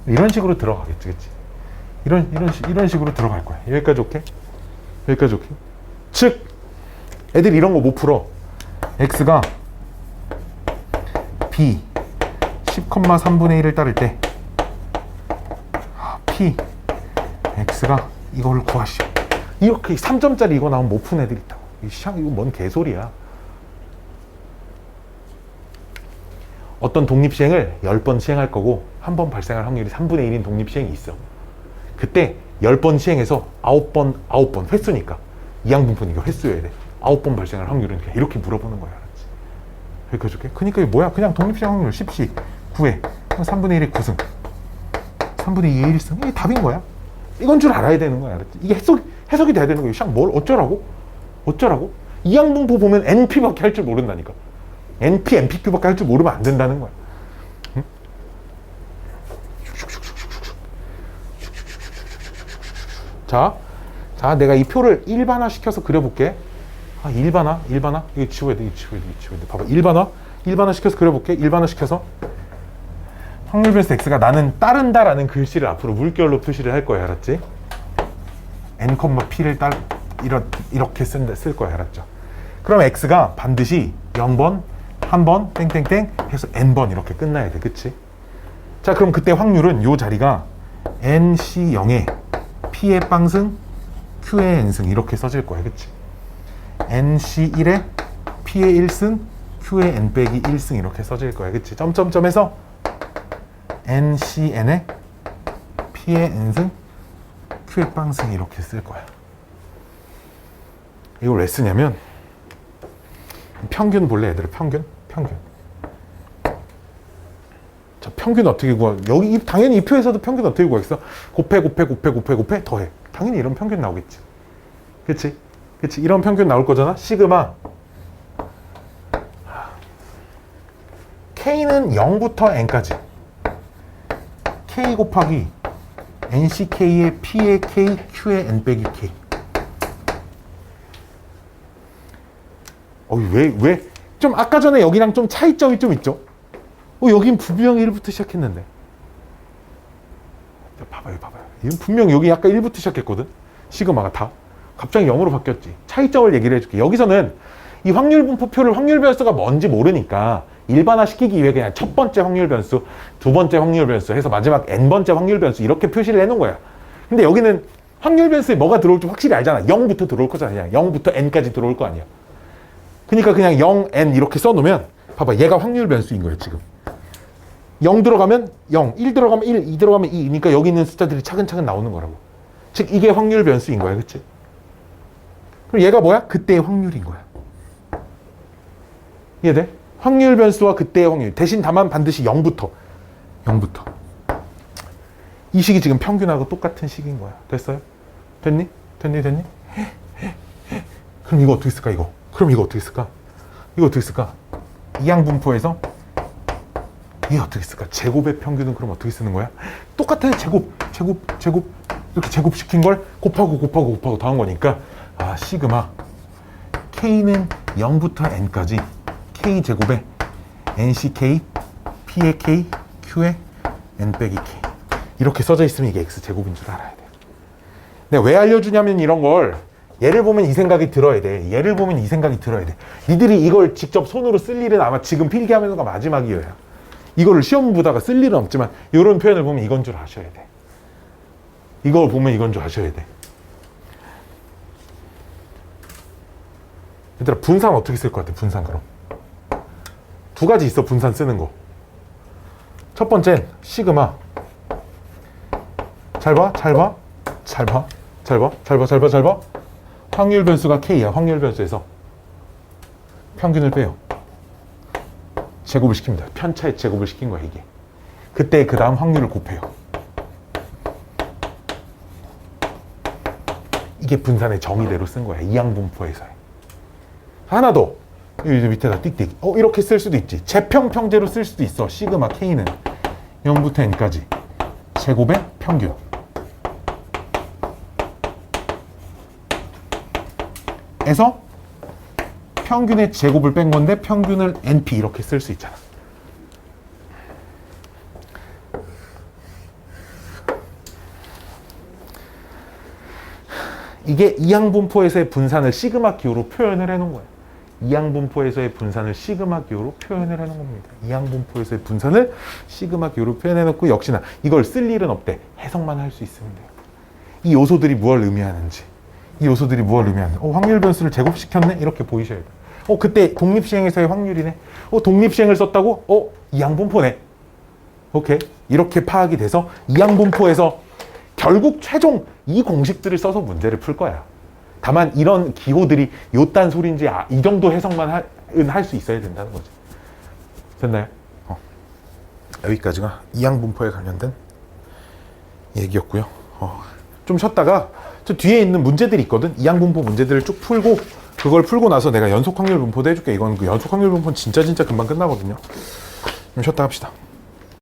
이런 식으로 들어가겠지. 그치? 이런 식으로 들어갈 거야. 여기까지 오케이? 여기까지 오케이? 즉, 애들이 이런 거 못 풀어. x가 b 10,3분의 1을 따를 때 p x가 이거를 구하시오. 이렇게 3점짜리 이거 나오면 못 푼 애들이 있다고. 이거 뭔 개소리야. 어떤 독립시행을 10번 시행할 거고 한 번 발생할 확률이 3분의 1인 독립시행이 있어. 그때 10번 시행해서 9번 횟수니까 이항분포니까 횟수여야 돼. 9번 발생할 확률은 그냥 이렇게 물어보는 거야. 알았지? 여기까지 줄게. 그러니까 이게 뭐야? 그냥 독립시행 확률 10시 9회 3분의 1의 9승 3분의 2의 1승. 이게 답인 거야. 이건 줄 알아야 되는 거야. 알았지? 이게 해석이 돼야 되는 거야. 샹 뭘 어쩌라고? 이항분포 보면 NP밖에 할 줄 모른다니까. NPQ밖에 할 줄 모르면 안 된다는 거야. 응? 자, 내가 이 표를 일반화 시켜서 그려볼게. 아, 일반화? 이거 지워야 돼. 봐봐, 일반화 시켜서 그려볼게. 일반화 시켜서 확률 변수 x가 나는 따른다라는 글씨를 앞으로 물결로 표시를 할 거야. 알았지? n, p를 이렇게 쓸 거야. 알았죠? 그럼 x가 반드시 0번, 1번, 땡땡땡 해서 n번 이렇게 끝나야 돼. 그치? 자, 그럼 그때 확률은 요 자리가 nc0에 p의 빵승, q의 n승 이렇게 써질 거야. 그치? nc1에 p의 1승, q의 n 빼기 1승 이렇게 써질 거야. 그치? 점점점에서 ncn에 p의 n승, q의 빵승 이렇게 쓸 거야. 이걸 왜 쓰냐면 평균 볼래? 얘들아, 평균. 자, 평균 어떻게 구하? 여기 당연히 이 표에서도 평균 어떻게 구하겠어? 곱해 더해. 당연히 이런 평균 나오겠지. 그치? 이런 평균 나올 거잖아. 시그마 K는 0부터 N까지 K 곱하기 NCK의 P의 K, Q의 N 빼기 K. 왜? 좀 아까 전에 여기랑 좀 차이점이 좀 있죠? 여긴 분명 1부터 시작했는데. 봐봐요. 이건 분명 여기 아까 1부터 시작했거든? 시그마가 다. 갑자기 0으로 바뀌었지. 차이점을 얘기를 해줄게. 여기서는 이 확률분포표를 확률 변수가 뭔지 모르니까 일반화 시키기 위해 그냥 첫 번째 확률 변수, 두 번째 확률 변수 해서 마지막 n번째 확률 변수 이렇게 표시를 해놓은 거야. 근데 여기는 확률 변수에 뭐가 들어올지 확실히 알잖아. 0부터 들어올 거잖아. 그냥 0부터 n까지 들어올 거 아니야. 그러니까 그냥 0, n 이렇게 써놓으면 봐봐. 얘가 확률 변수인 거야 지금. 0 들어가면 0, 1 들어가면 1, 2 들어가면 2. 그러니까 여기 있는 숫자들이 차근차근 나오는 거라고. 즉 이게 확률 변수인 거야. 그치? 그럼 얘가 뭐야? 그때의 확률인 거야. 이해돼? 확률 변수와 그때의 확률. 대신 다만 반드시 0부터. 이 식이 지금 평균하고 똑같은 식인 거야. 됐어요? 됐니? 그럼 이거 어떻게 쓸까? 이거 어떻게 쓸까? 이항분포에서 이게 어떻게 쓸까? 제곱의 평균은 그럼 어떻게 쓰는 거야? 똑같아. 제곱. 이렇게 제곱시킨 걸 곱하고 더한 거니까 아 시그마 K는 0부터 N까지 K 제곱에 NCK P의 K Q의 N 빼기 K 이렇게 써져 있으면 이게 X 제곱인 줄 알아야 돼. 내가 왜 알려주냐면 이런 걸 얘를 보면 이 생각이 들어야 돼. 얘를 보면 이 생각이 들어야 돼. 니들이 이걸 직접 손으로 쓸 일은 아마 지금 필기하면서가 마지막이에요. 이거를 시험 보다가 쓸 일은 없지만 이런 표현을 보면 이건 줄 아셔야 돼. 이걸 보면 이건 줄 아셔야 돼. 얘들아 분산 어떻게 쓸 것 같아? 분산 그럼 두 가지 있어. 분산 쓰는 거. 첫 번째 시그마 잘 봐. 확률 변수가 K야. 확률 변수에서 평균을 빼요. 제곱을 시킵니다. 편차의 제곱을 시킨 거야 이게. 그때 그 다음 확률을 곱해요. 이게 분산의 정의대로 쓴 거야. 이항분포에서의. 하나 더. 여기 밑에다 띡띡. 이렇게 쓸 수도 있지. 재평평제로 쓸 수도 있어. 시그마 K는 0부터 N까지 제곱의 평균. 에서 평균의 제곱을 뺀 건데 평균을 NP 이렇게 쓸 수 있잖아. 이게 이항분포에서의 분산을 시그마 기호로 표현을 해놓은 거야. 이항분포에서의 분산을 시그마 기호로 표현을 해놓은 겁니다. 이항분포에서의 분산을 시그마 기호로 표현해놓고 역시나 이걸 쓸 일은 없대. 해석만 할 수 있으면 돼요. 이 요소들이 무엇을 의미하는지. 확률 변수를 제곱시켰네? 이렇게 보이셔야 돼요. 그때 독립시행에서의 확률이네? 독립시행을 썼다고? 이항분포네. 오케이. 이렇게 파악이 돼서 이항분포에서 결국 최종 이 공식들을 써서 문제를 풀 거야. 다만 이런 기호들이 요딴 소리인지 이 정도 해석만 할 수 있어야 된다는 거지. 됐나요? 여기까지가 이항분포에 관련된 얘기였고요. 좀 쉬었다가 저 뒤에 있는 문제들이 있거든. 이항분포 문제들을 쭉 풀고 그걸 풀고 나서 내가 연속 확률 분포도 해줄게. 이건 그 연속 확률 분포는 진짜 금방 끝나거든요. 좀 쉬었다 합시다.